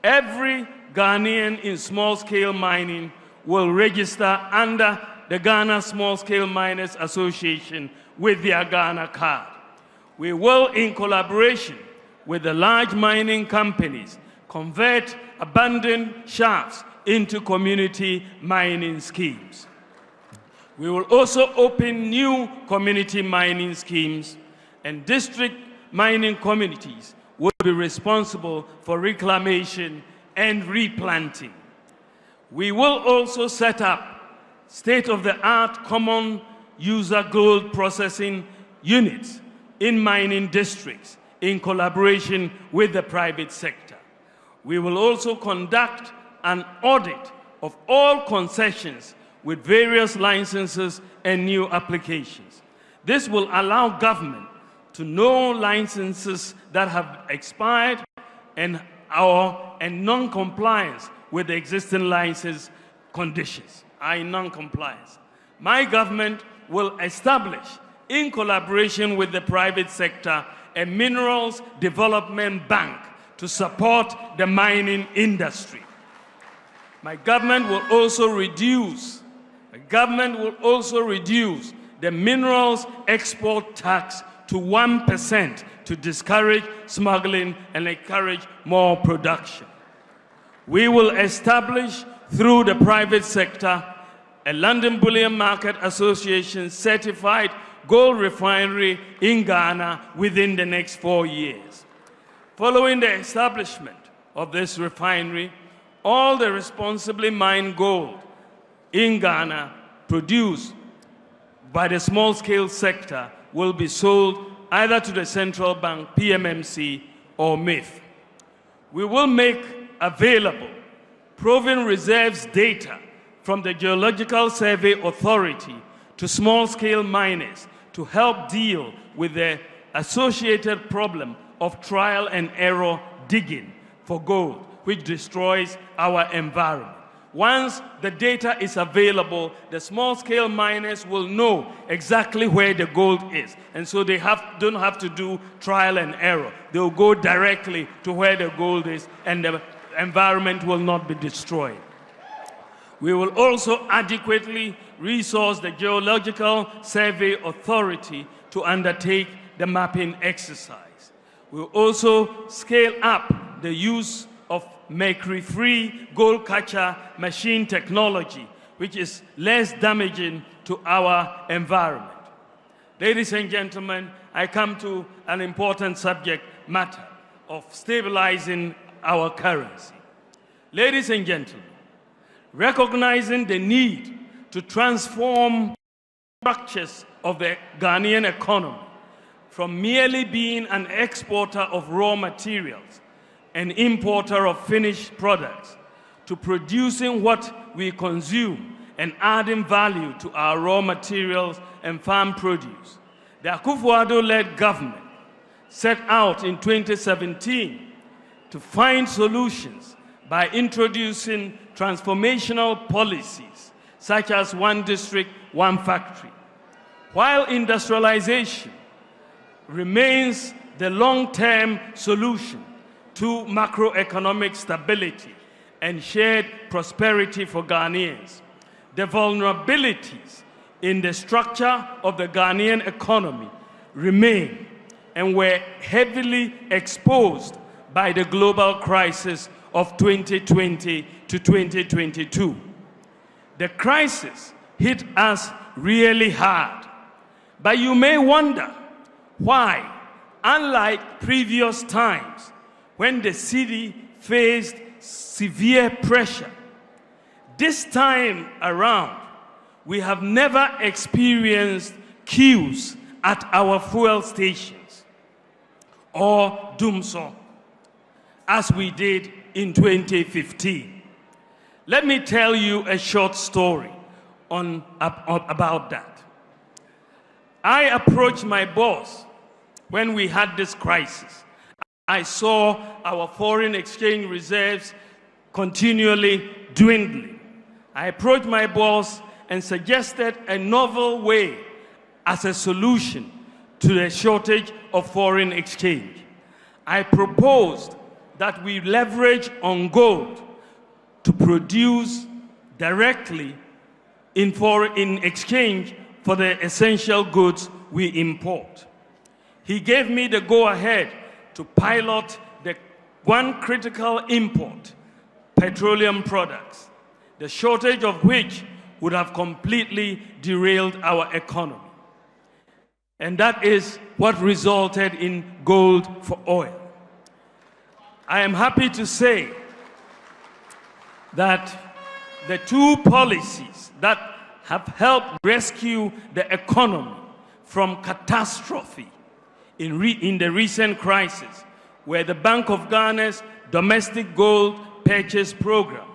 Every Ghanaian in small-scale mining will register under the Ghana Small-Scale Miners Association with their Ghana card. We will, in collaboration with the large mining companies, convert abandoned shafts into community mining schemes. We will also open new community mining schemes, and district mining communities will be responsible for reclamation and replanting. We will also set up state-of-the-art common user gold processing units in mining districts in collaboration with the private sector. We will also conduct an audit of all concessions with various licenses and new applications. This will allow government to know licenses that have expired and non-compliance with the existing license conditions are in non-compliance. My government will establish, in collaboration with the private sector, a minerals development bank to support the mining industry. My government will also reduce the minerals export tax to 1% to discourage smuggling and encourage more production. We will establish, through the private sector, a London Bullion Market Association certified gold refinery in Ghana within the next 4 years. Following the establishment of this refinery, all the responsibly mined gold in Ghana produced by the small-scale sector will be sold either to the central bank, PMMC, or MIF. We will make available proven reserves data from the Geological Survey Authority to small-scale miners to help deal with the associated problem of trial and error digging for gold, which destroys our environment. Once the data is available, the small-scale miners will know exactly where the gold is. And so they don't have to do trial and error. They'll go directly to where the gold is, and the environment will not be destroyed. We will also adequately resource the Geological Survey Authority to undertake the mapping exercise. We will also scale up the use of mercury-free gold catcher machine technology, which is less damaging to our environment. Ladies and gentlemen, I come to an important subject matter of stabilizing our currency. Ladies and gentlemen, recognizing the need to transform structures of the Ghanaian economy from merely being an exporter of raw materials, an importer of finished products, to producing what we consume and adding value to our raw materials and farm produce. The Akufo-Addo-led government set out in 2017 to find solutions by introducing transformational policies such as one district, one factory. While industrialization remains the long-term solution to macroeconomic stability and shared prosperity for Ghanaians, the vulnerabilities in the structure of the Ghanaian economy remain and were heavily exposed by the global crisis of 2020 to 2022. The crisis hit us really hard, but you may wonder why, unlike previous times when the city faced severe pressure, this time around we have never experienced queues at our fuel stations. or Dumso, as we did in 2015. Let me tell you a short story about that. I approached my boss when we had this crisis. I saw our foreign exchange reserves continually dwindling. I approached my boss and suggested a novel way as a solution to the shortage of foreign exchange. I proposed that we leverage on gold to produce directly in exchange for the essential goods we import. He gave me the go-ahead to pilot the one critical import, petroleum products, the shortage of which would have completely derailed our economy. And that is what resulted in gold for oil. I am happy to say that the two policies that have helped rescue the economy from catastrophe in the recent crisis were the Bank of Ghana's domestic gold purchase program,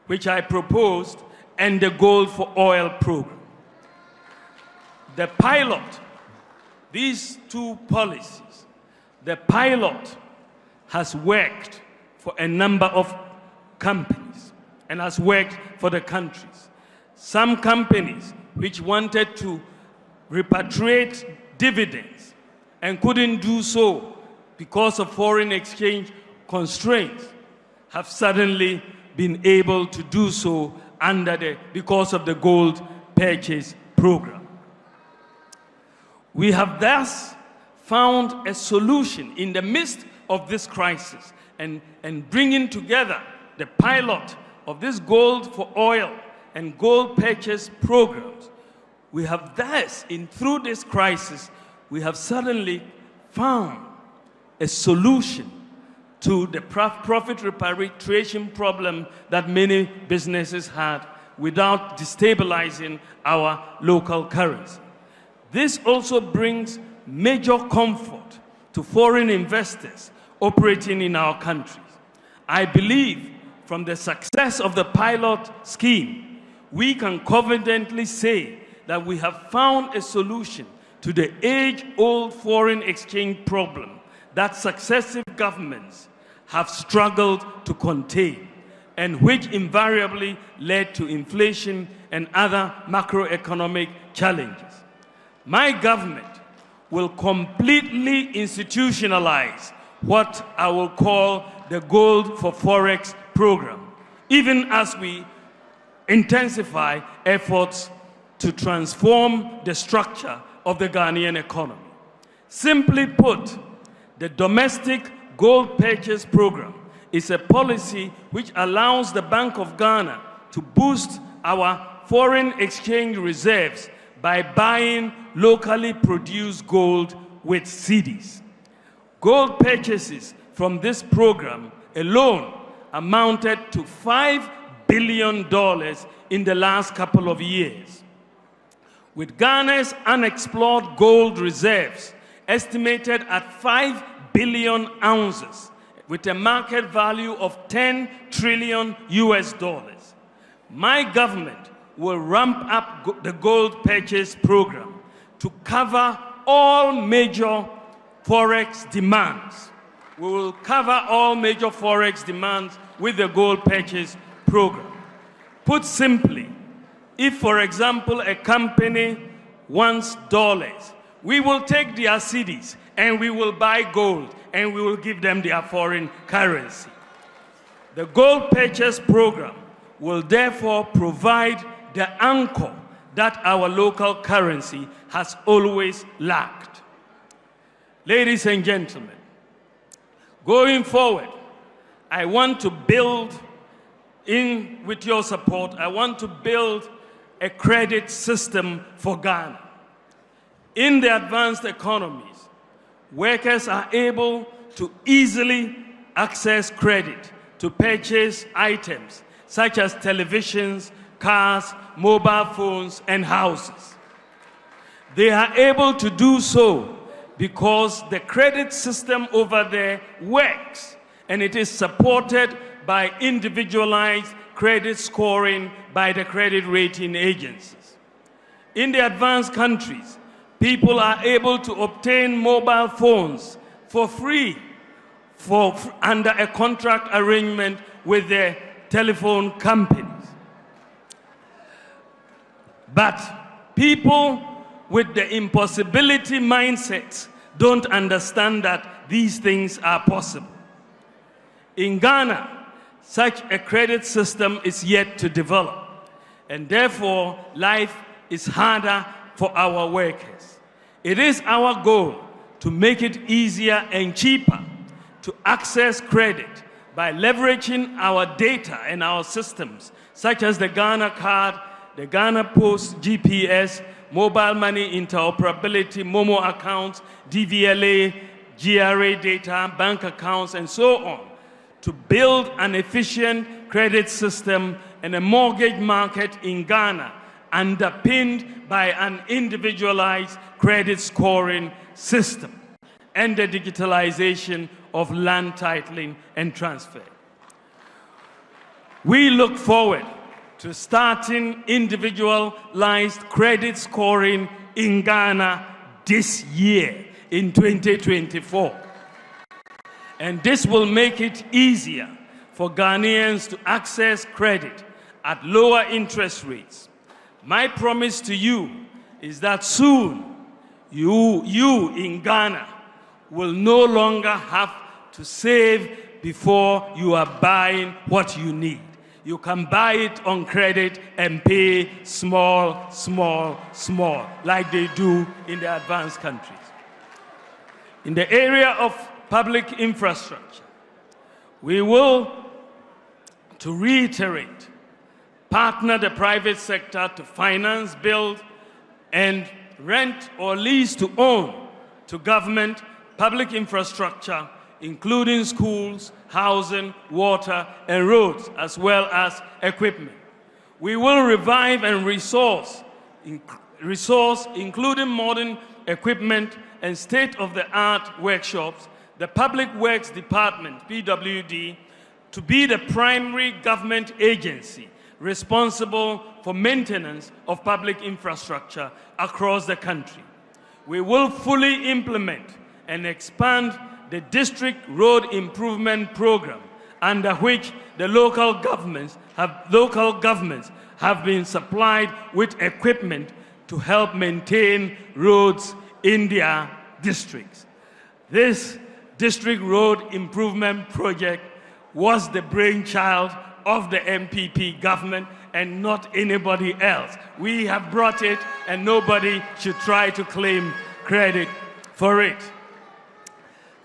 which I proposed, and the gold for oil program. The pilot, these two policies, the pilot has worked for a number of companies and has worked for the countries. Some companies which wanted to repatriate dividends and couldn't do so because of foreign exchange constraints have suddenly been able to do so because of the gold purchase program. We have thus found a solution in the midst of this crisis, and bringing together the pilot of this gold for oil and gold purchase programs. We have thus, through this crisis, we have suddenly found a solution to the profit repatriation problem that many businesses had without destabilizing our local currency. This also brings major comfort to foreign investors operating in our countries. I believe from the success of the pilot scheme, we can confidently say that we have found a solution to the age-old foreign exchange problem that successive governments have struggled to contain, and which invariably led to inflation and other macroeconomic challenges. My government will completely institutionalize what I will call the Gold for Forex program, even as we intensify efforts to transform the structure of the Ghanaian economy. Simply put, the domestic gold purchase program is a policy which allows the Bank of Ghana to boost our foreign exchange reserves by buying locally produced gold with cedis. Gold purchases from this program alone amounted to $5 billion in the last couple of years. With Ghana's unexplored gold reserves estimated at 5 billion ounces, with a market value of $10 trillion US, my government will ramp up the gold purchase program to cover all major forex demands. We will cover all major forex demands with the gold purchase program. Put simply, if, for example, a company wants dollars, we will take their cedis and we will buy gold and we will give them their foreign currency. The gold purchase program will therefore provide the anchor that our local currency has always lacked. Ladies and gentlemen, going forward, I want to build, with your support, I want to build a credit system for Ghana. In the advanced economies, workers are able to easily access credit to purchase items such as televisions, cars, mobile phones, and houses. They are able to do so because the credit system over there works, and it is supported by individualized credit scoring by the credit rating agencies. In the advanced countries, people are able to obtain mobile phones for free under a contract arrangement with the telephone companies. But people with the impossibility mindset don't understand that these things are possible. In Ghana, such a credit system is yet to develop, and therefore life is harder for our workers. It is our goal to make it easier and cheaper to access credit by leveraging our data and our systems, such as the Ghana card, the Ghana Post GPS, mobile money interoperability, Momo accounts, DVLA, GRA data, bank accounts, and so on, to build an efficient credit system and a mortgage market in Ghana underpinned by an individualized credit scoring system and the digitalization of land titling and transfer. We look forward to starting individualized credit scoring in Ghana this year, in 2024. And this will make it easier for Ghanaians to access credit at lower interest rates. My promise to you is that soon, you in Ghana will no longer have to save before you are buying what you need. You can buy it on credit and pay small, small, small, like they do in the advanced countries. In the area of public infrastructure, we will, to reiterate, partner the private sector to finance, build, and rent or lease to own to government public infrastructure, including schools, housing, water, and roads, as well as equipment. We will revive and resource, including modern equipment and state-of-the-art workshops, the Public Works Department, PWD, to be the primary government agency responsible for maintenance of public infrastructure across the country. We will fully implement and expand the District Road Improvement Program, under which the local governments have been supplied with equipment to help maintain roads in their districts. This District Road Improvement Project was the brainchild of the NPP government and not anybody else. We have brought it, and nobody should try to claim credit for it.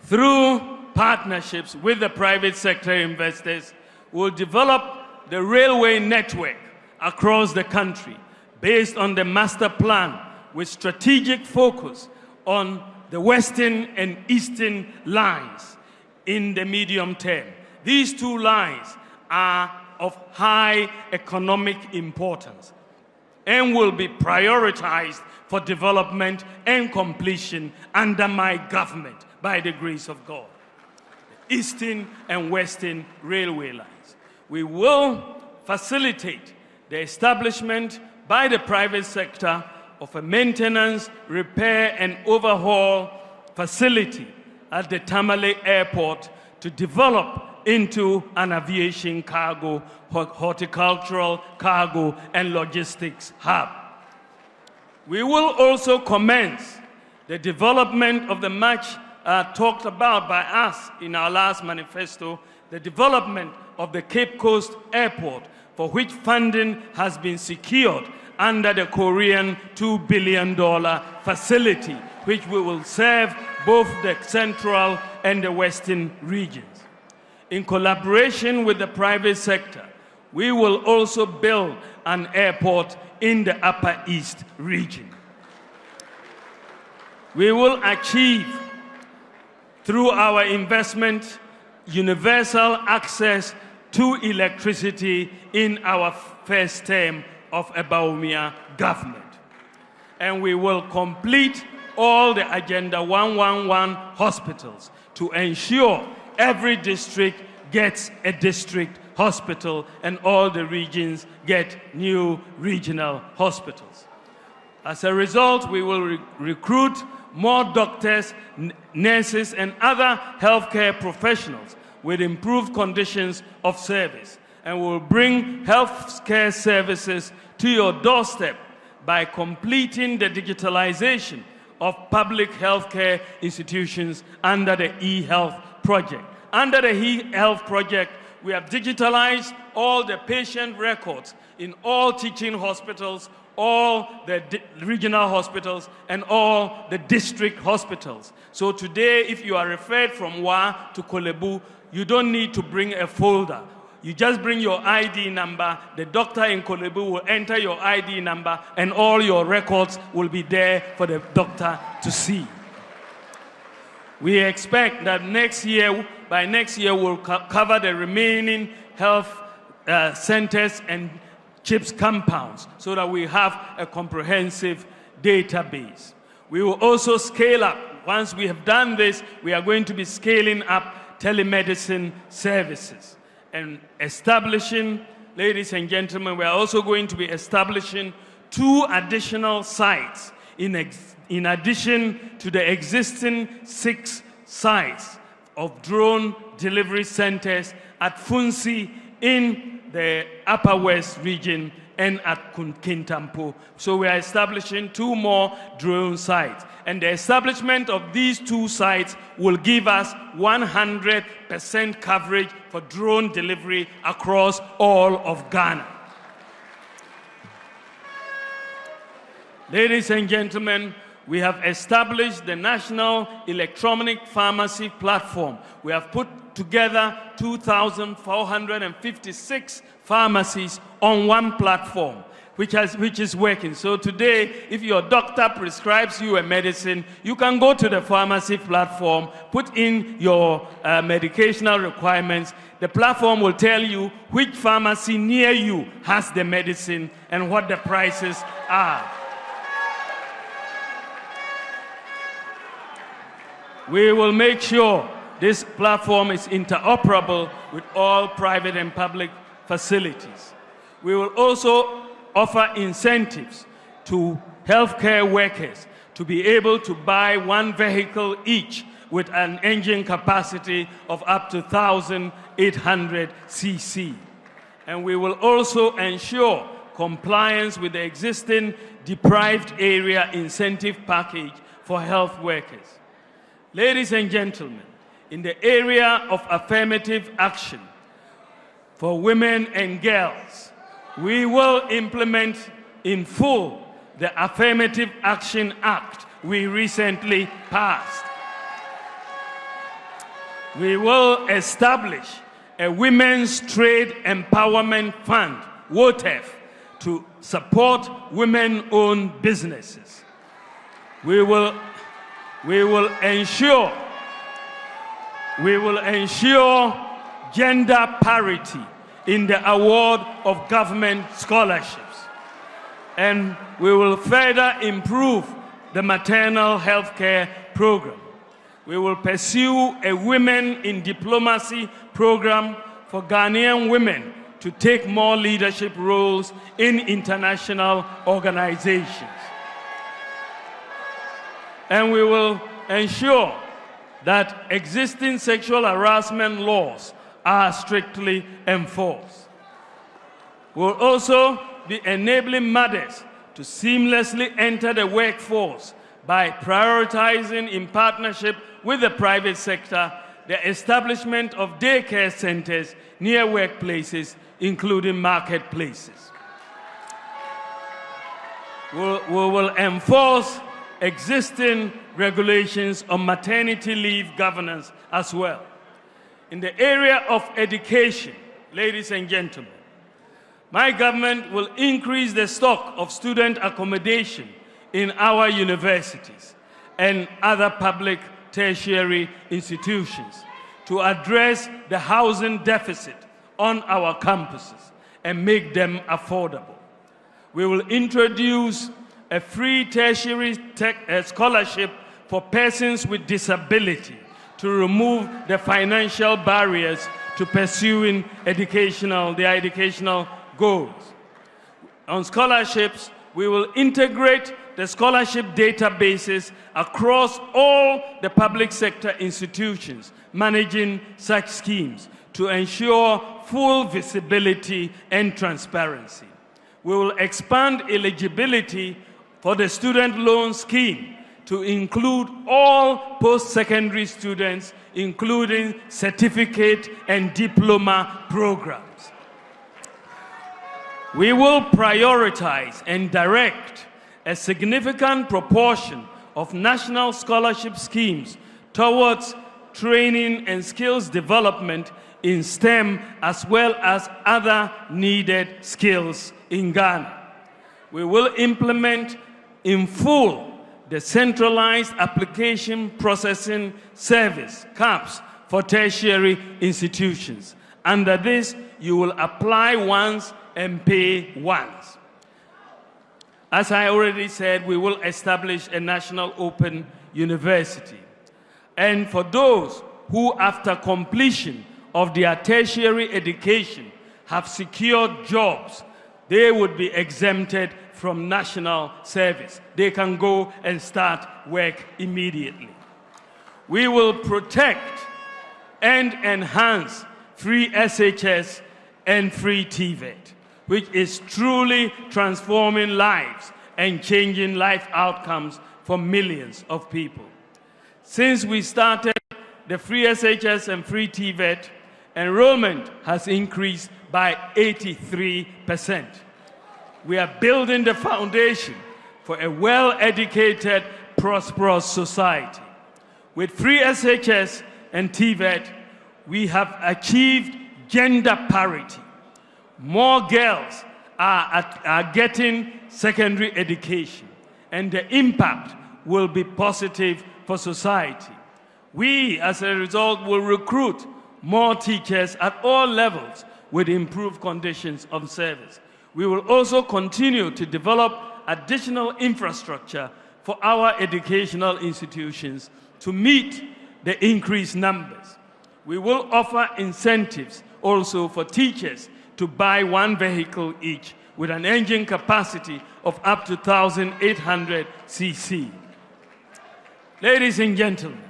Through partnerships with the private sector investors, we'll develop the railway network across the country based on the master plan with strategic focus on the western and eastern lines in the medium term. These two lines are of high economic importance and will be prioritized for development and completion under my government by the grace of God. The eastern and western railway lines. We will facilitate the establishment by the private sector of a maintenance, repair, and overhaul facility at the Tamale Airport to develop into an aviation cargo, horticultural cargo, and logistics hub. We will also commence the development of the much talked about by us in our last manifesto, the development of the Cape Coast Airport, for which funding has been secured under the Korean $2 billion facility, which will serve both the central and the western regions. In collaboration with the private sector, we will also build an airport in the Upper East region. We will achieve, through our investment, universal access to electricity in our first term of a Bawumia government. And we will complete all the Agenda 111 hospitals to ensure every district gets a district hospital and all the regions get new regional hospitals. As a result, we will recruit more doctors, nurses, and other healthcare professionals with improved conditions of service, and will bring healthcare services to your doorstep by completing the digitalization of public healthcare institutions under the e-health project. Under the e-health project, we have digitalized all the patient records in all teaching hospitals, all the regional hospitals, and all the district hospitals. So today, if you are referred from Wa to Kolebu, you don't need to bring a folder. You just bring your ID number, the doctor in Kolebu will enter your ID number, and all your records will be there for the doctor to see. We expect that by next year, we'll cover the remaining health centers and CHIPS compounds so that we have a comprehensive database. We will also scale up. Once we have done this, we are going to be scaling up telemedicine services and establishing, ladies and gentlemen, we are also going to be establishing 2 additional sites in addition to the existing 6 sites of drone delivery centers at Funsi in the Upper West region and at Kintampo. So we are establishing 2 more drone sites. And the establishment of these 2 sites will give us 100% coverage for drone delivery across all of Ghana. Ladies and gentlemen, we have established the National Electronic Pharmacy Platform. We have put together 2,456 pharmacies on one platform, which is working. So today, if your doctor prescribes you a medicine, you can go to the pharmacy platform, put in your medicational requirements. The platform will tell you which pharmacy near you has the medicine and what the prices are. We will make sure this platform is interoperable with all private and public facilities. We will also offer incentives to healthcare workers to be able to buy 1 vehicle each with an engine capacity of up to 1,800 cc. And we will also ensure compliance with the existing deprived area incentive package for health workers. Ladies and gentlemen, in the area of affirmative action for women and girls, we will implement in full the Affirmative Action Act we recently passed. We will establish a Women's Trade Empowerment Fund, WOTEF, to support women-owned businesses. We will ensure gender parity in the award of government scholarships. And we will further improve the maternal health care program. We will pursue a Women in Diplomacy program for Ghanaian women to take more leadership roles in international organizations. And we will ensure that existing sexual harassment laws are strictly enforced. We'll also be enabling mothers to seamlessly enter the workforce by prioritizing, in partnership with the private sector, the establishment of daycare centers near workplaces, including marketplaces. We will enforce existing regulations on maternity leave governance as well. In the area of education, ladies and gentlemen, my government will increase the stock of student accommodation in our universities and other public tertiary institutions to address the housing deficit on our campuses and make them affordable. We will introduce a free tertiary scholarship for persons with disability to remove the financial barriers to pursuing their educational goals. On scholarships, we will integrate the scholarship databases across all the public sector institutions managing such schemes to ensure full visibility and transparency. We will expand eligibility for the student loan scheme to include all post-secondary students, including certificate and diploma programs. We will prioritize and direct a significant proportion of national scholarship schemes towards training and skills development in STEM as well as other needed skills in Ghana. We will implement in full the centralized application processing service, CAPS, for tertiary institutions. Under this, you will apply once and pay once. As I already said, we will establish a national open university. And for those who, after completion of their tertiary education, have secured jobs, they would be exempted from national service. They can go and start work immediately. We will protect and enhance free SHS and free TVET, which is truly transforming lives and changing life outcomes for millions of people. Since we started the free SHS and free TVET, enrollment has increased by 83%. We are building the foundation for a well-educated, prosperous society. With free SHS and TVET, we have achieved gender parity. More girls are getting secondary education, and the impact will be positive for society. We, as a result, will recruit more teachers at all levels with improved conditions of service. We will also continue to develop additional infrastructure for our educational institutions to meet the increased numbers. We will offer incentives also for teachers to buy one vehicle each with an engine capacity of up to 1,800 cc. Ladies and gentlemen,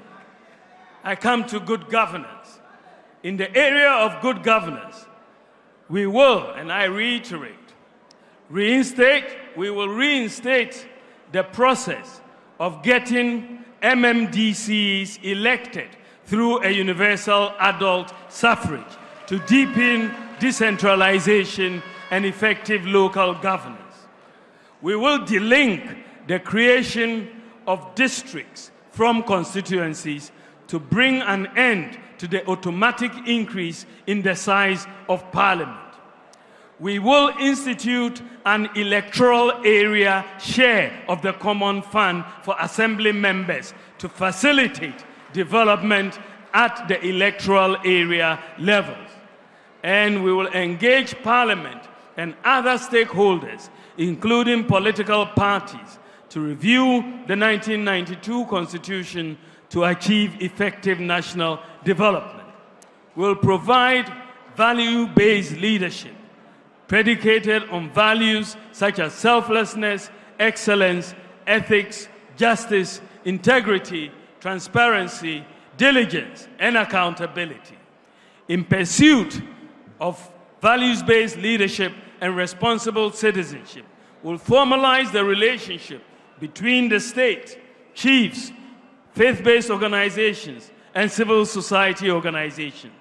I come to good governance. In the area of good governance, we will, and I reiterate, we will reinstate the process of getting MMDCs elected through a universal adult suffrage to deepen decentralization and effective local governance. We will delink the creation of districts from constituencies to bring an end to the automatic increase in the size of parliament. We will institute an electoral area share of the common fund for assembly members to facilitate development at the electoral area levels. And we will engage Parliament and other stakeholders, including political parties, to review the 1992 Constitution to achieve effective national development. We will provide value-based leadership predicated on values such as selflessness, excellence, ethics, justice, integrity, transparency, diligence, and accountability. In pursuit of values-based leadership and responsible citizenship, we'll formalize the relationship between the state, chiefs, faith-based organizations, and civil society organizations,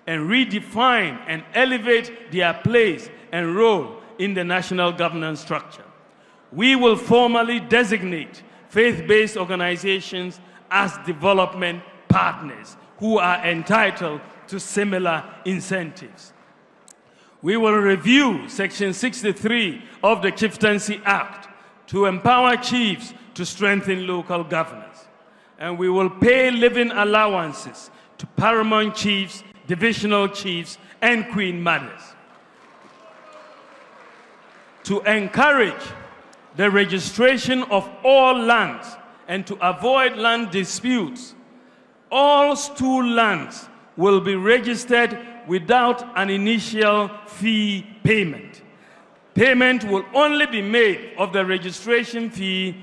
and redefine and elevate their place and role in the national governance structure. We will formally designate faith-based organizations as development partners who are entitled to similar incentives. We will review Section 63 of the Chieftaincy Act to empower chiefs to strengthen local governance. And we will pay living allowances to paramount chiefs, divisional chiefs, and queen mothers. To encourage the registration of all lands and to avoid land disputes, all stool lands will be registered without an initial fee payment. Payment will only be made of the registration fee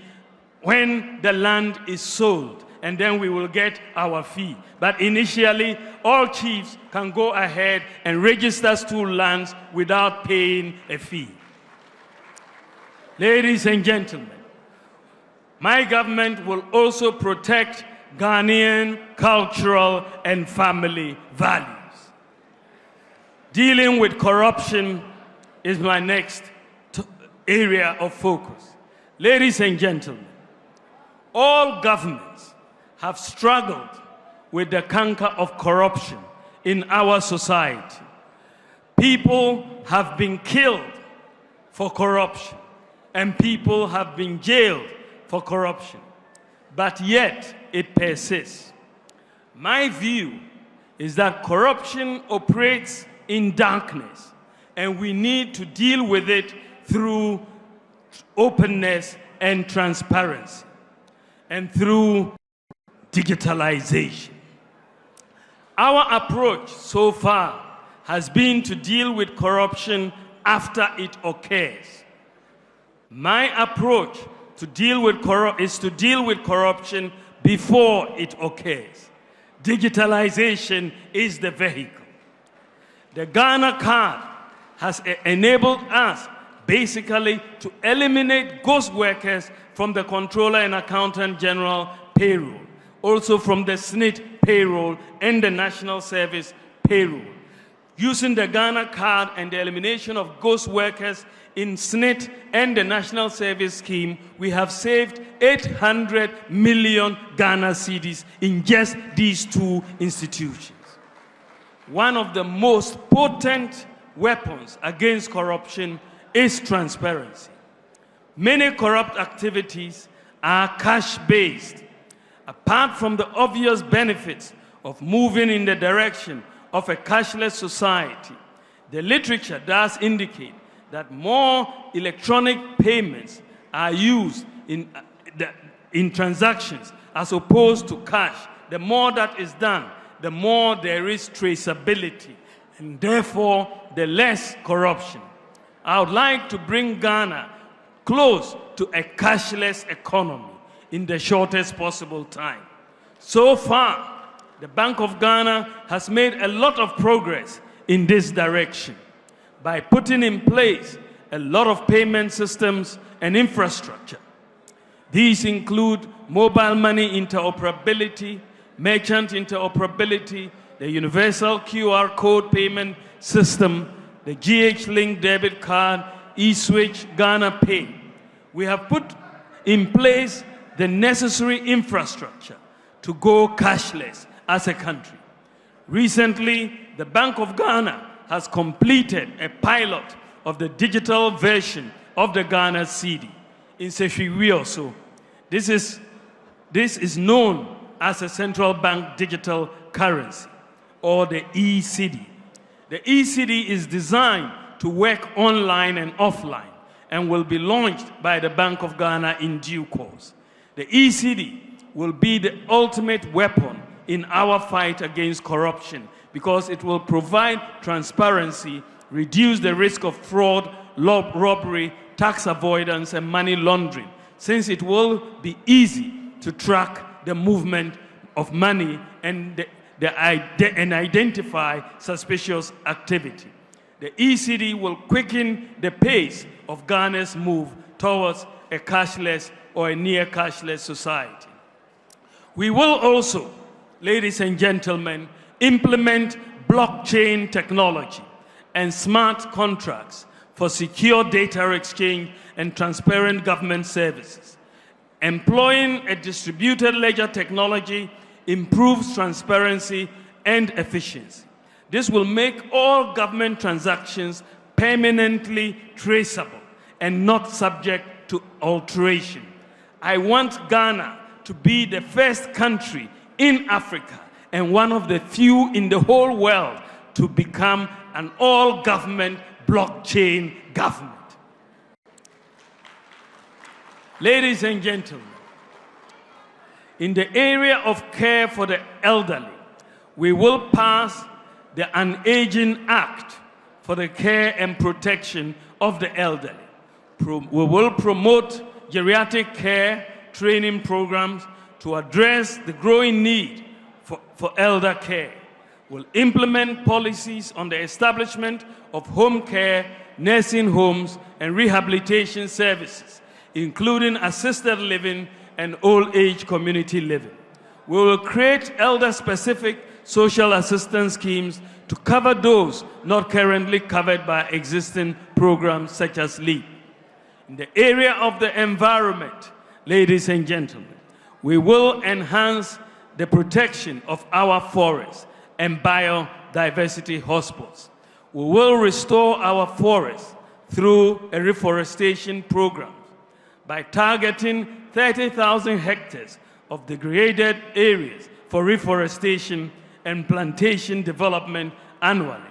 when the land is sold, and then we will get our fee. But initially, all chiefs can go ahead and register stool lands without paying a fee. Ladies and gentlemen, my government will also protect Ghanaian cultural and family values. Dealing with corruption is my next area of focus. Ladies and gentlemen, all governments have struggled with the canker of corruption in our society. People have been killed for corruption, and people have been jailed for corruption, but yet it persists. My view is that corruption operates in darkness, and we need to deal with it through openness and transparency, and through digitalization. Our approach so far has been to deal with corruption after it occurs. My approach to deal with is to deal with corruption before it occurs. Digitalization is the vehicle. The Ghana card has enabled us basically to eliminate ghost workers from the Controller and Accountant General payroll, also from the SNIT payroll and the National Service payroll. Using the Ghana card and the elimination of ghost workers in SNIT and the National Service Scheme, we have saved 800 million Ghana cedis in just these two institutions. One of the most potent weapons against corruption is transparency. Many corrupt activities are cash-based. Apart from the obvious benefits of moving in the direction of a cashless society, the literature does indicate that more electronic payments are used in transactions as opposed to cash. The more that is done, the more there is traceability, and therefore the less corruption. I would like to bring Ghana close to a cashless economy in the shortest possible time. So far, the Bank of Ghana has made a lot of progress in this direction by putting in place a lot of payment systems and infrastructure. These include mobile money interoperability, merchant interoperability, the universal QR code payment system, the GH-Link debit card, eSwitch, Ghana Pay. We have put in place the necessary infrastructure to go cashless as a country. Recently, the Bank of Ghana has completed a pilot of the digital version of the Ghana cedi in Sefwiwi also. This is known as a central bank digital currency, or the e-cedi. The e-cedi is designed to work online and offline and will be launched by the Bank of Ghana in due course. The e-cedi will be the ultimate weapon in our fight against corruption because it will provide transparency, reduce the risk of fraud, robbery, tax avoidance, and money laundering, since it will be easy to track the movement of money and identify suspicious activity. The e-cedi will quicken the pace of Ghana's move towards a cashless or a near cashless society. We will also, ladies and gentlemen, implement blockchain technology and smart contracts for secure data exchange and transparent government services. Employing a distributed ledger technology improves transparency and efficiency. This will make all government transactions permanently traceable and not subject to alteration. I want Ghana to be the first country in Africa and one of the few in the whole world to become an all-government blockchain government. Ladies and gentlemen, in the area of care for the elderly, we will pass the An-Aging Act for the care and protection of the elderly. We will promote geriatric care training programs to address the growing need for elder care. We'll implement policies on the establishment of home care, nursing homes, and rehabilitation services, including assisted living and old age community living. We will create elder-specific social assistance schemes to cover those not currently covered by existing programs such as LEAP. In the area of the environment, ladies and gentlemen, we will enhance the protection of our forests and biodiversity hotspots. We will restore our forests through a reforestation program by targeting 30,000 hectares of degraded areas for reforestation and plantation development annually,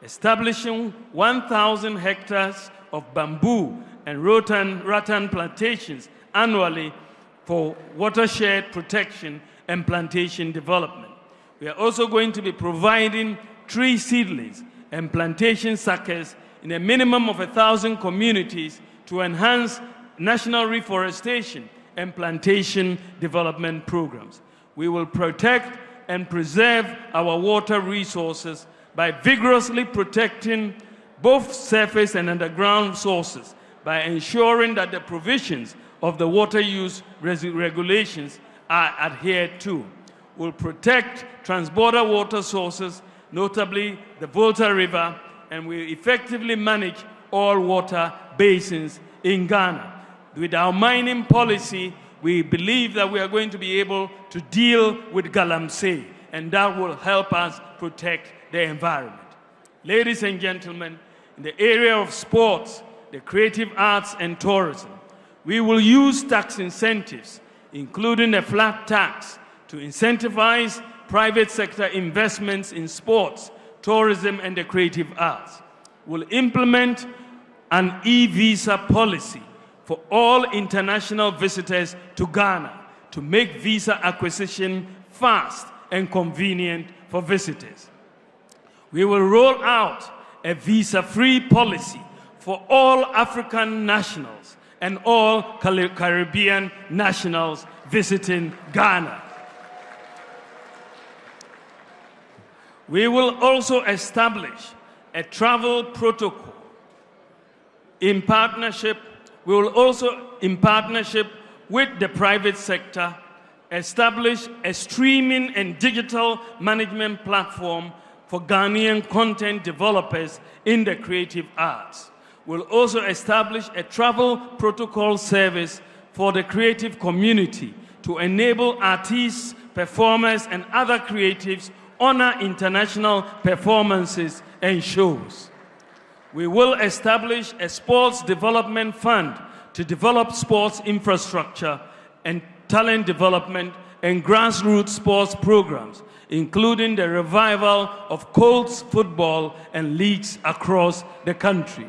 establishing 1,000 hectares of bamboo and rattan plantations annually for watershed protection and plantation development. We are also going to be providing tree seedlings and plantation suckers in a minimum of 1,000 communities to enhance national reforestation and plantation development programs. We will protect and preserve our water resources by vigorously protecting both surface and underground sources, by ensuring that the provisions of the water use regulations are adhered to. We'll protect transborder water sources, notably the Volta River, and we effectively manage all water basins in Ghana. With our mining policy, we believe that we are going to be able to deal with galamsey, and that will help us protect the environment. Ladies and gentlemen, in the area of sports, the creative arts and tourism, we will use tax incentives, including a flat tax, to incentivize private sector investments in sports, tourism, and the creative arts. We'll implement an e-visa policy for all international visitors to Ghana to make visa acquisition fast and convenient for visitors. We will roll out a visa-free policy for all African nationals and all Caribbean nationals visiting Ghana. We will also establish a travel protocol in partnership. We will also, in partnership with the private sector, establish a streaming and digital management platform for Ghanaian content developers in the creative arts. We'll also establish a travel protocol service for the creative community to enable artists, performers, and other creatives honor international performances and shows. We will establish a sports development fund to develop sports infrastructure and talent development and grassroots sports programs, including the revival of Colts football and leagues across the country.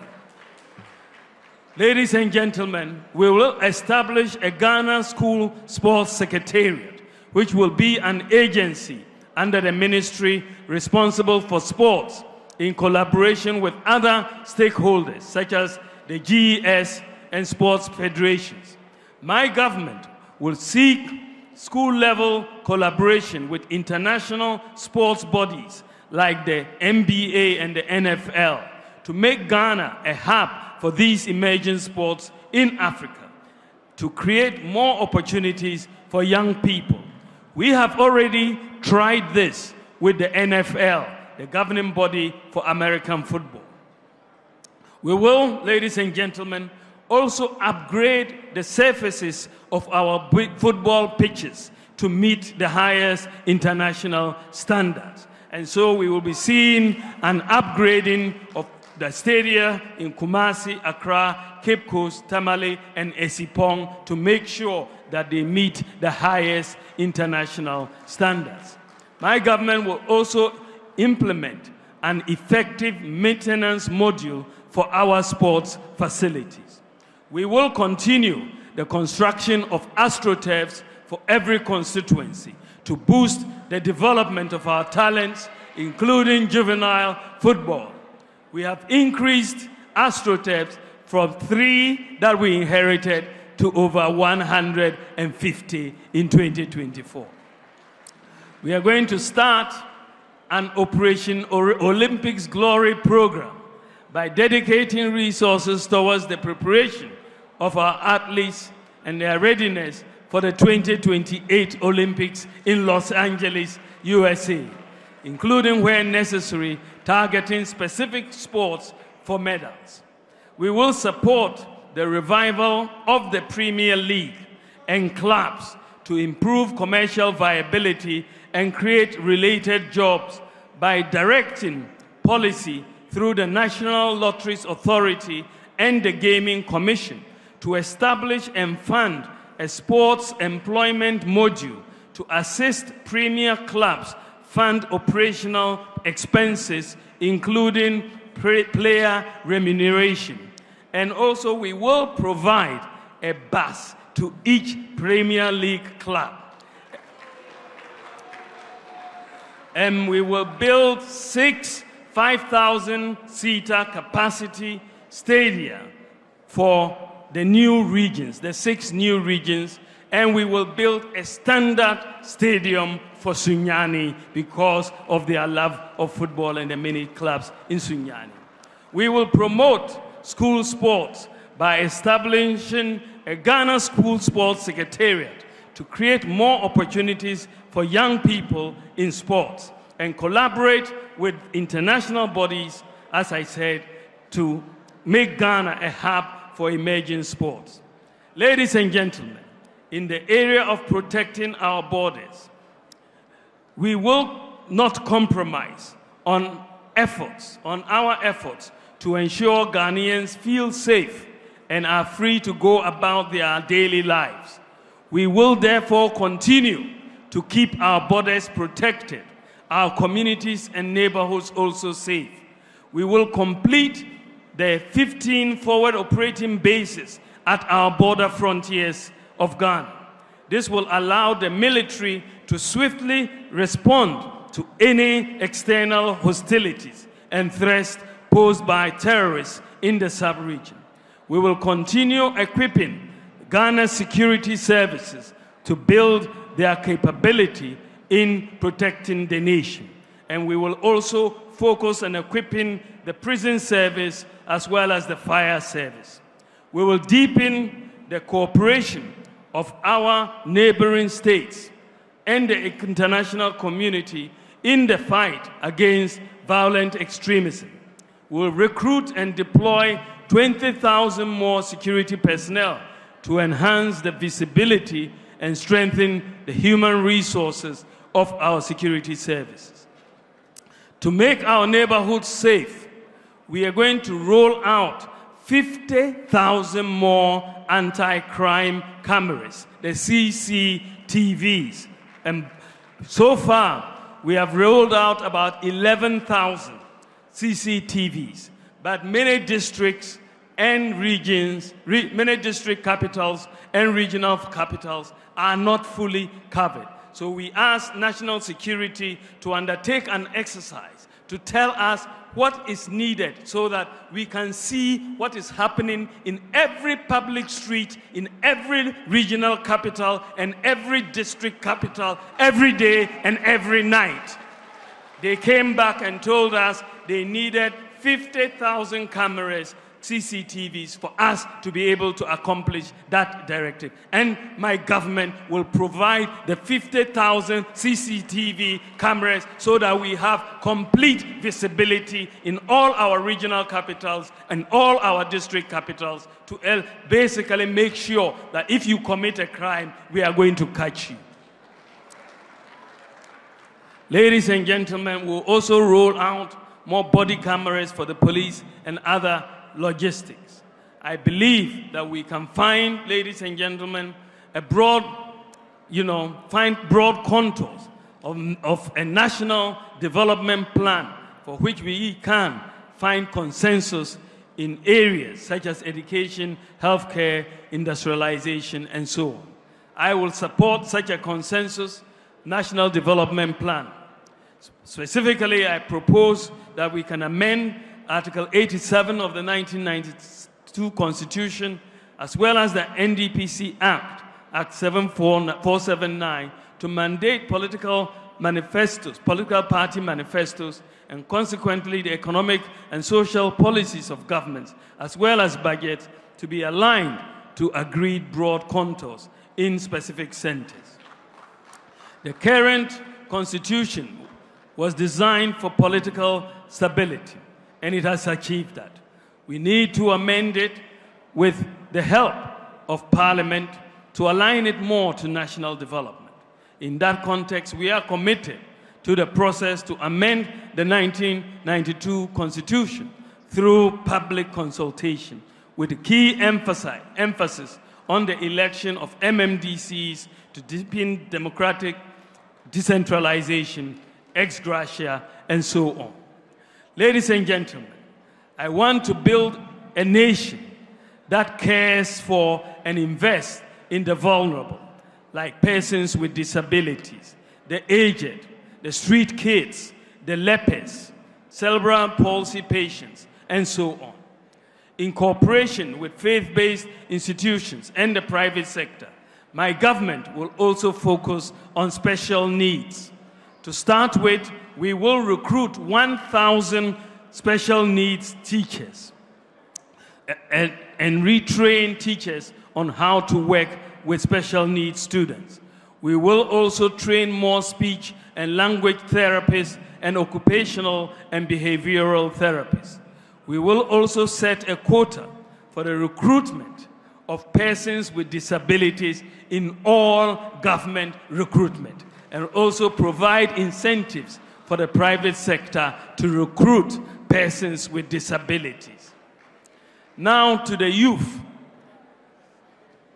Ladies and gentlemen, we will establish a Ghana School Sports Secretariat, which will be an agency under the ministry responsible for sports in collaboration with other stakeholders, such as the GES and sports federations. My government will seek school-level collaboration with international sports bodies like the NBA and the NFL to make Ghana a hub for these emerging sports in Africa, to create more opportunities for young people. We have already tried this with the NFL, the governing body for American football. We will, ladies and gentlemen, also upgrade the surfaces of our football pitches to meet the highest international standards. And so we will be seeing an upgrading of the stadia in Kumasi, Accra, Cape Coast, Tamale, and Esipong to make sure that they meet the highest international standards. My government will also implement an effective maintenance module for our sports facilities. We will continue the construction of astroturfs for every constituency to boost the development of our talents, including juvenile football. We have increased astroturfs from 3 that we inherited to over 150 in 2024. We are going to start an Operation Olympics Glory program by dedicating resources towards the preparation of our athletes and their readiness for the 2028 Olympics in Los Angeles, USA, including where necessary, targeting specific sports for medals. We will support the revival of the Premier League and clubs to improve commercial viability and create related jobs by directing policy through the National Lotteries Authority and the Gaming Commission to establish and fund a sports employment module to assist premier clubs fund operational expenses, including player remuneration. And also we will provide a bus to each Premier League club. And we will build 6 5,000-seater capacity stadia for the new regions, the 6 new regions, and we will build a standard stadium for Sunyani because of their love of football and the many clubs in Sunyani. We will promote school sports by establishing a Ghana School Sports Secretariat to create more opportunities for young people in sports and collaborate with international bodies, as I said, to make Ghana a hub for emerging sports. Ladies and gentlemen, in the area of protecting our borders, we will not compromise on our efforts to ensure Ghanaians feel safe and are free to go about their daily lives. We will therefore continue to keep our borders protected, our communities and neighborhoods also safe. We will complete the 15 forward operating bases at our border frontiers of Ghana. This will allow the military to swiftly respond to any external hostilities and threats posed by terrorists in the sub-region. We will continue equipping Ghana's security services to build their capability in protecting the nation. And we will also focus on equipping the prison service as well as the fire service. We will deepen the cooperation of our neighboring states and the international community in the fight against violent extremism. We will recruit and deploy 20,000 more security personnel to enhance the visibility and strengthen the human resources of our security services. To make our neighborhoods safe, we are going to roll out 50,000 more anti-crime cameras, the CCTVs. And so far, we have rolled out about 11,000 CCTVs. But many districts and regions, many district capitals and regional capitals are not fully covered. So we ask national security to undertake an exercise to tell us what is needed so that we can see what is happening in every public street, in every regional capital and every district capital, every day and every night. They came back and told us they needed 50,000 cameras, CCTVs, for us to be able to accomplish that directive. And my government will provide the 50,000 CCTV cameras so that we have complete visibility in all our regional capitals and all our district capitals to basically make sure that if you commit a crime, we are going to catch you. Ladies and gentlemen, we'll also roll out more body cameras for the police and other logistics. I believe that we can find, ladies and gentlemen, a broad, find broad contours of a national development plan for which we can find consensus in areas such as education, healthcare, industrialization, and so on. I will support such a consensus national development plan. Specifically, I propose that we can amend Article 87 of the 1992 Constitution, as well as the NDPC Act, Act 7479, to mandate political manifestos, political party manifestos, and consequently the economic and social policies of governments, as well as budgets, to be aligned to agreed broad contours in specific centers. The current constitution was designed for political stability, and it has achieved that. We need to amend it with the help of Parliament to align it more to national development. In that context, we are committed to the process to amend the 1992 Constitution through public consultation, with a key emphasis on the election of MMDCs to deepen democratic decentralization, ex gratia, and so on. Ladies and gentlemen, I want to build a nation that cares for and invests in the vulnerable, like persons with disabilities, the aged, the street kids, the lepers, cerebral palsy patients, and so on. In cooperation with faith-based institutions and the private sector, my government will also focus on special needs. To start with, we will recruit 1,000 special needs teachers and retrain teachers on how to work with special needs students. We will also train more speech and language therapists and occupational and behavioral therapists. We will also set a quota for the recruitment of persons with disabilities in all government recruitment, and also provide incentives for the private sector to recruit persons with disabilities. Now to the youth.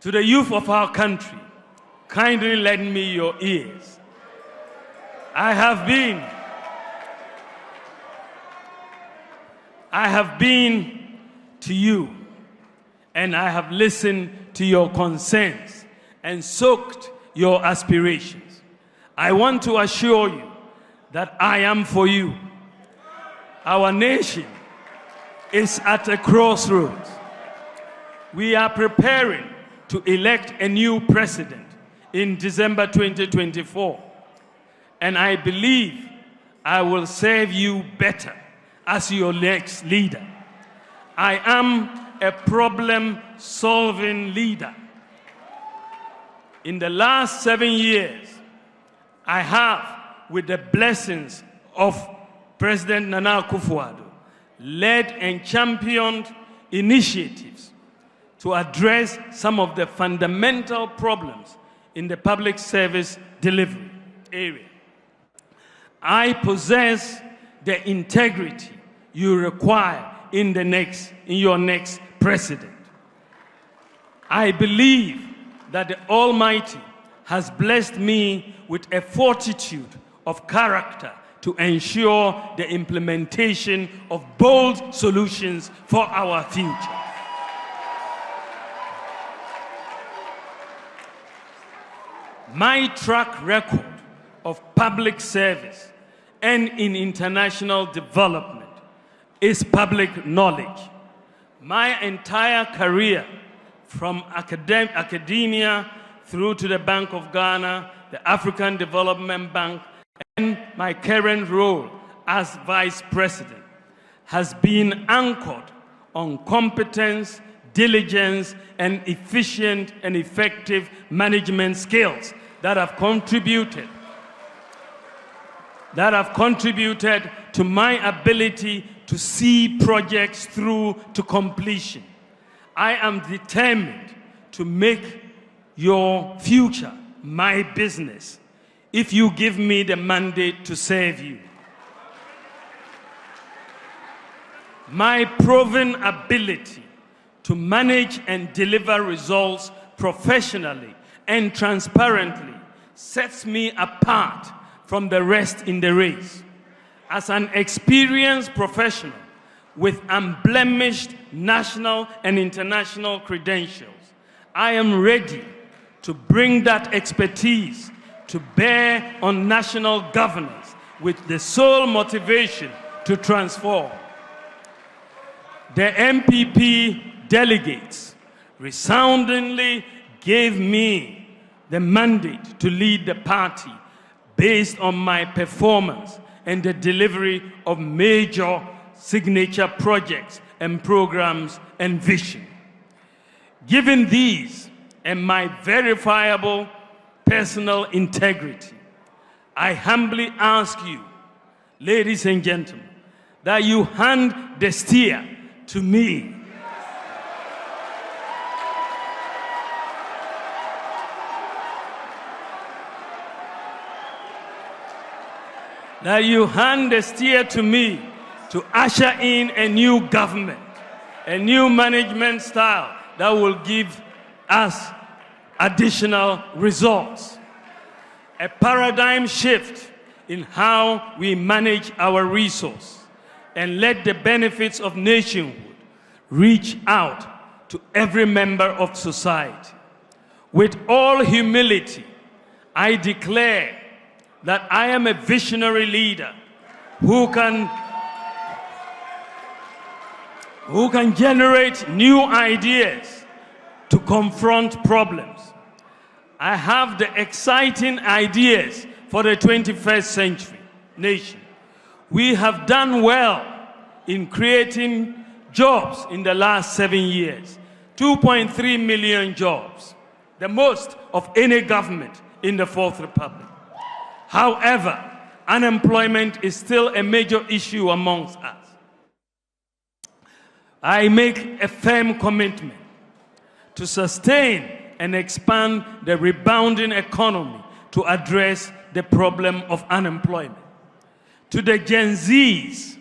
To the youth of our country, kindly lend me your ears. I have been to you, and I have listened to your concerns and soaked your aspirations. I want to assure you that I am for you. Our nation is at a crossroads. We are preparing to elect a new president in December 2024, and I believe I will serve you better as your next leader. I am a problem-solving leader. In the last 7 years, I have, with the blessings of President Nana Akufo-Addo, led and championed initiatives to address some of the fundamental problems in the public service delivery area. I possess the integrity you require in your next president. I believe that the Almighty has blessed me with a fortitude of character to ensure the implementation of bold solutions for our future. My track record of public service and in international development is public knowledge. My entire career, from academia through to the Bank of Ghana, the African Development Bank, and my current role as Vice President, has been anchored on competence, diligence, and efficient and effective management skills that have contributed to my ability to see projects through to completion. I am determined to make your future my business if you give me the mandate to serve you. My proven ability to manage and deliver results professionally and transparently sets me apart from the rest in the race. As an experienced professional with unblemished national and international credentials. I am ready to bring that expertise to bear on national governance with the sole motivation to transform. The NPP delegates resoundingly gave me the mandate to lead the party based on my performance and the delivery of major signature projects and programs and vision. Given these and my verifiable personal integrity, I humbly ask you, ladies and gentlemen, that you hand the steer to me. That you hand the steer to me to usher in a new government, a new management style that will give us additional results. A paradigm shift in how we manage our resources and let the benefits of nationhood reach out to every member of society. With all humility, I declare that I am a visionary leader who can generate new ideas to confront problems. I have the exciting ideas for the 21st century nation. We have done well in creating jobs in the last 7 years. 2.3 million jobs, the most of any government in the Fourth Republic. However, unemployment is still a major issue amongst us. I make a firm commitment to sustain and expand the rebounding economy to address the problem of unemployment. To the Gen Zs,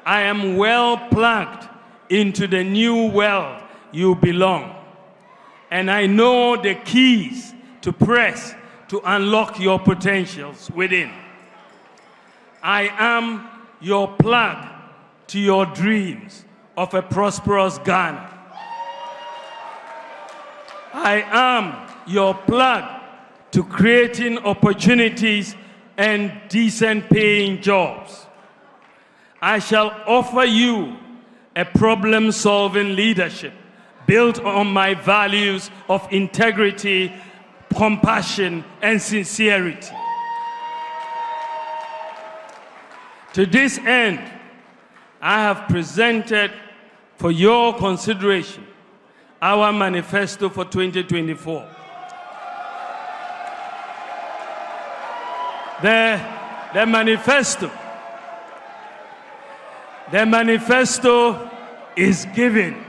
I am well plugged into the new world you belong. And I know the keys to press to unlock your potentials within. I am your plug to your dreams of a prosperous Ghana. I am your plug to creating opportunities and decent paying jobs. I shall offer you a problem-solving leadership built on my values of integrity, compassion, and sincerity. To this end, I have presented for your consideration our manifesto for 2024. The manifesto is giving.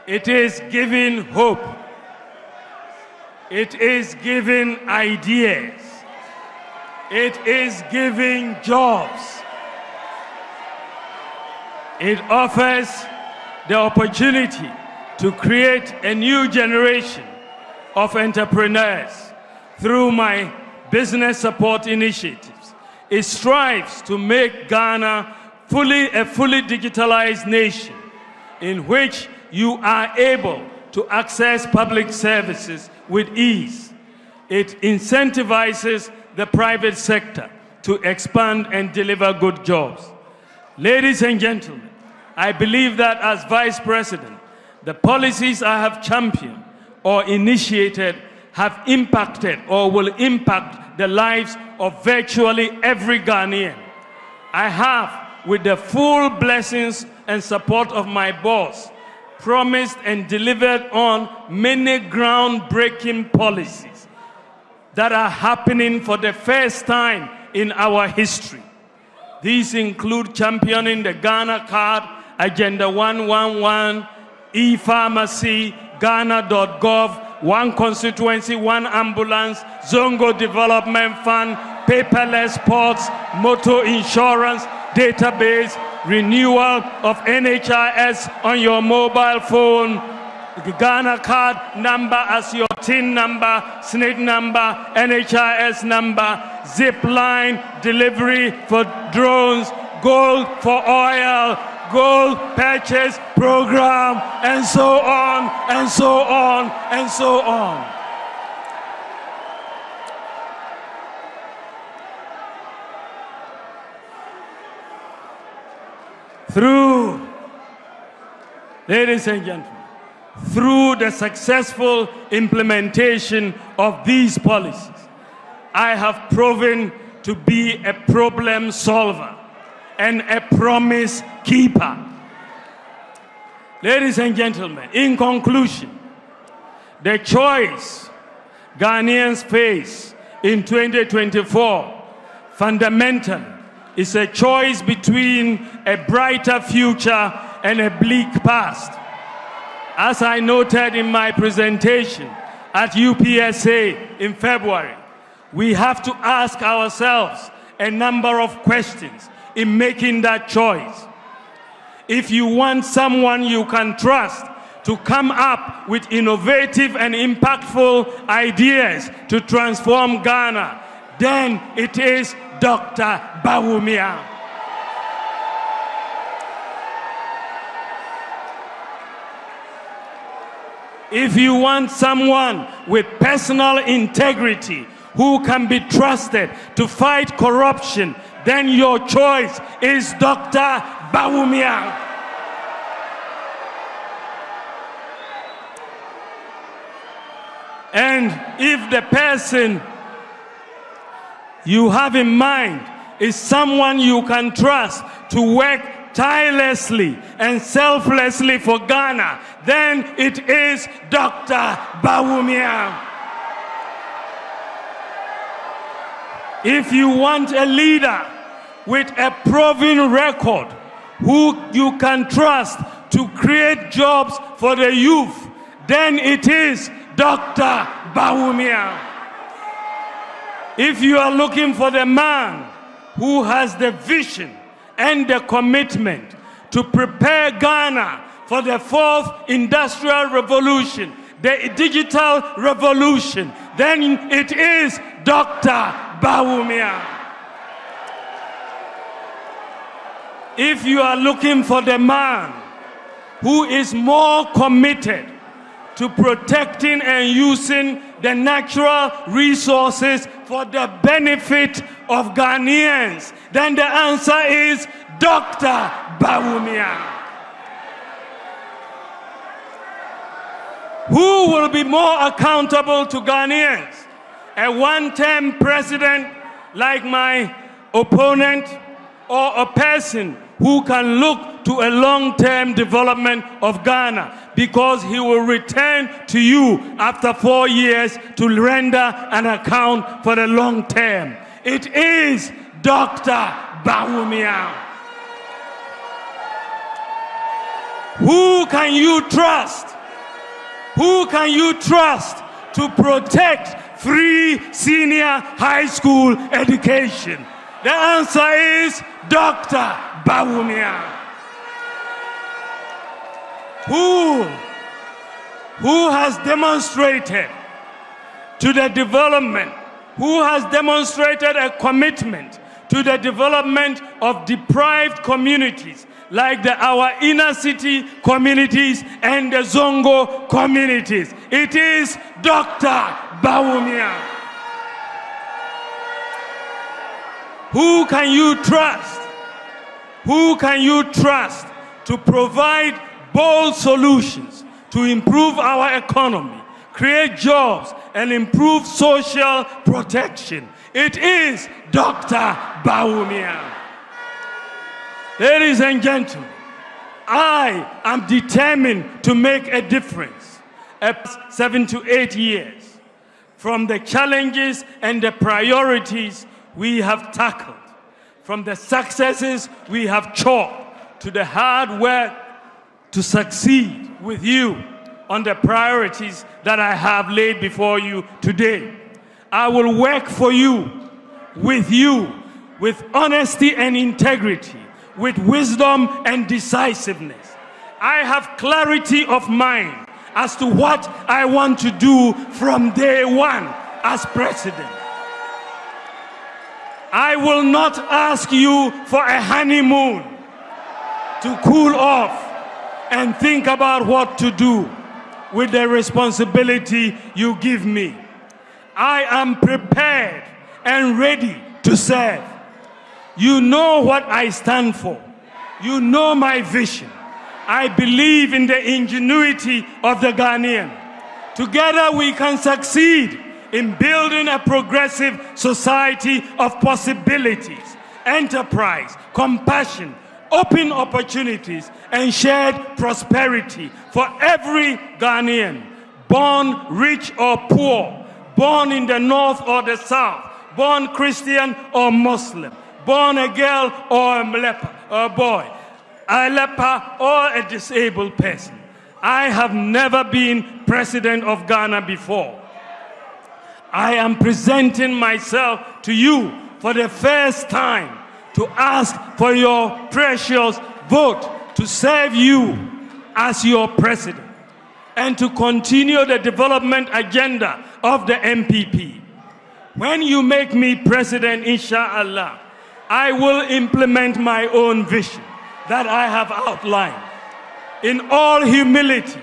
It is giving hope. It is giving ideas. It is giving jobs. It offers the opportunity to create a new generation of entrepreneurs through my business support initiatives. It strives to make Ghana a fully digitalized nation in which you are able to access public services with ease. It incentivizes the private sector to expand and deliver good jobs. Ladies and gentlemen, I believe that as Vice President, the policies I have championed or initiated have impacted or will impact the lives of virtually every Ghanaian. I have, with the full blessings and support of my boss, promised and delivered on many groundbreaking policies that are happening for the first time in our history. These include championing the Ghana Card, Agenda 111, e-pharmacy, Ghana.gov, One Constituency, One Ambulance, Zongo Development Fund, paperless ports, motor insurance, database, renewal of NHIS on your mobile phone, Ghana card number as your TIN number, SNID number, NHIS number, zip line, delivery for drones, gold for oil, gold purchase program, and so on, and so on, and so on. Through, ladies and gentlemen, through the successful implementation of these policies, I have proven to be a problem solver and a promise keeper. Ladies and gentlemen, in conclusion, the choice Ghanaians face in 2024 fundamentally is a choice between a brighter future and a bleak past. As I noted in my presentation at UPSA in February, we have to ask ourselves a number of questions in making that choice. If you want someone you can trust to come up with innovative and impactful ideas to transform Ghana, then it is Dr. Bawumia. If you want someone with personal integrity who can be trusted to fight corruption, then your choice is Dr. Bawumia. And if the person you have in mind is someone you can trust to work tirelessly and selflessly for Ghana, then it is Dr. Bawumia. If you want a leader with a proven record who you can trust to create jobs for the youth, then it is Dr. Bawumia. If you are looking for the man who has the vision and the commitment to prepare Ghana for the fourth industrial revolution, the digital revolution, then it is Dr. Bawumia. If you are looking for the man who is more committed to protecting and using the natural resources for the benefit of Ghanaians, then the answer is Dr. Bawumia. Who will be more accountable to Ghanaians? A one-term president like my opponent, or a person who can look to a long-term development of Ghana, because he will return to you after 4 years to render an account for the long term? It is Dr. Bawumia. Who can you trust? Who can you trust to protect free senior high school education? The answer is Dr. Bawumia. Who has demonstrated to the development, who has demonstrated a commitment to the development of deprived communities like our inner city communities and the Zongo communities? It is Dr. Bawumia. Who can you trust? Who can you trust to provide bold solutions to improve our economy, create jobs, and improve social protection? It is Dr. Bawumia. Ladies and gentlemen, I am determined to make a difference. 7 to 8 years from the challenges and the priorities we have tackled, from the successes we have chalked, to the hard work to succeed with you on the priorities that I have laid before you today. I will work for you, with honesty and integrity, with wisdom and decisiveness. I have clarity of mind as to what I want to do from day one as president. I will not ask you for a honeymoon to cool off and think about what to do with the responsibility you give me. I am prepared and ready to serve. You know what I stand for. You know my vision. I believe in the ingenuity of the Ghanaian. Together we can succeed in building a progressive society of possibilities, enterprise, compassion, open opportunities, and shared prosperity for every Ghanaian, born rich or poor, born in the north or the south, born Christian or Muslim, born a girl or a leper or a boy, a leper or a disabled person. I have never been president of Ghana before. I am presenting myself to you for the first time to ask for your precious vote to serve you as your president and to continue the development agenda of the NPP. When you make me president, inshallah, I will implement my own vision that I have outlined. In all humility,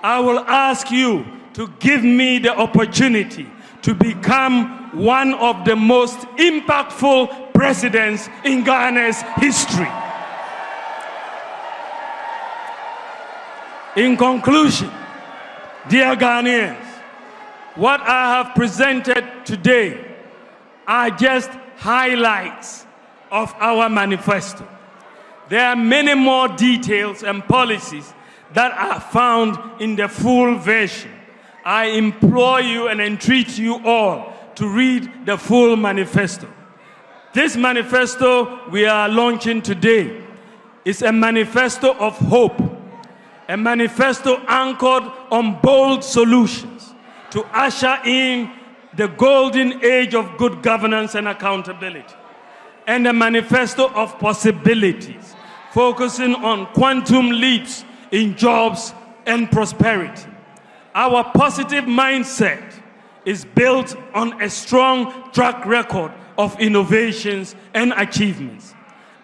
I will ask you to give me the opportunity to become one of the most impactful presidents in Ghana's history. In conclusion, dear Ghanaians, what I have presented today are just highlights of our manifesto. There are many more details and policies that are found in the full version. I implore you and entreat you all to read the full manifesto. This manifesto we are launching today is a manifesto of hope, a manifesto anchored on bold solutions to usher in the golden age of good governance and accountability, and a manifesto of possibilities, focusing on quantum leaps in jobs and prosperity. Our positive mindset is built on a strong track record of innovations and achievements.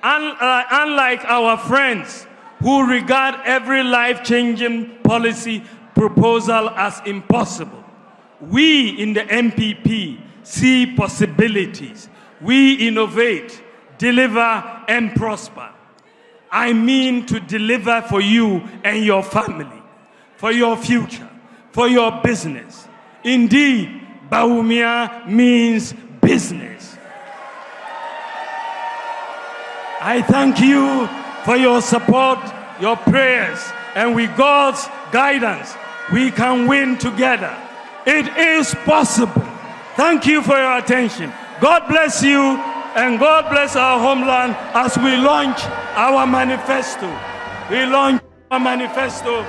Unlike our friends who regard every life-changing policy proposal as impossible, we in the NPP see possibilities. We innovate, deliver, and prosper. I mean to deliver for you and your family, for your future, for your business. Indeed, Bawumia means business. I thank you for your support, your prayers, and with God's guidance, we can win together. It is possible. Thank you for your attention. God bless you, and God bless our homeland as we launch our manifesto. We launch our manifesto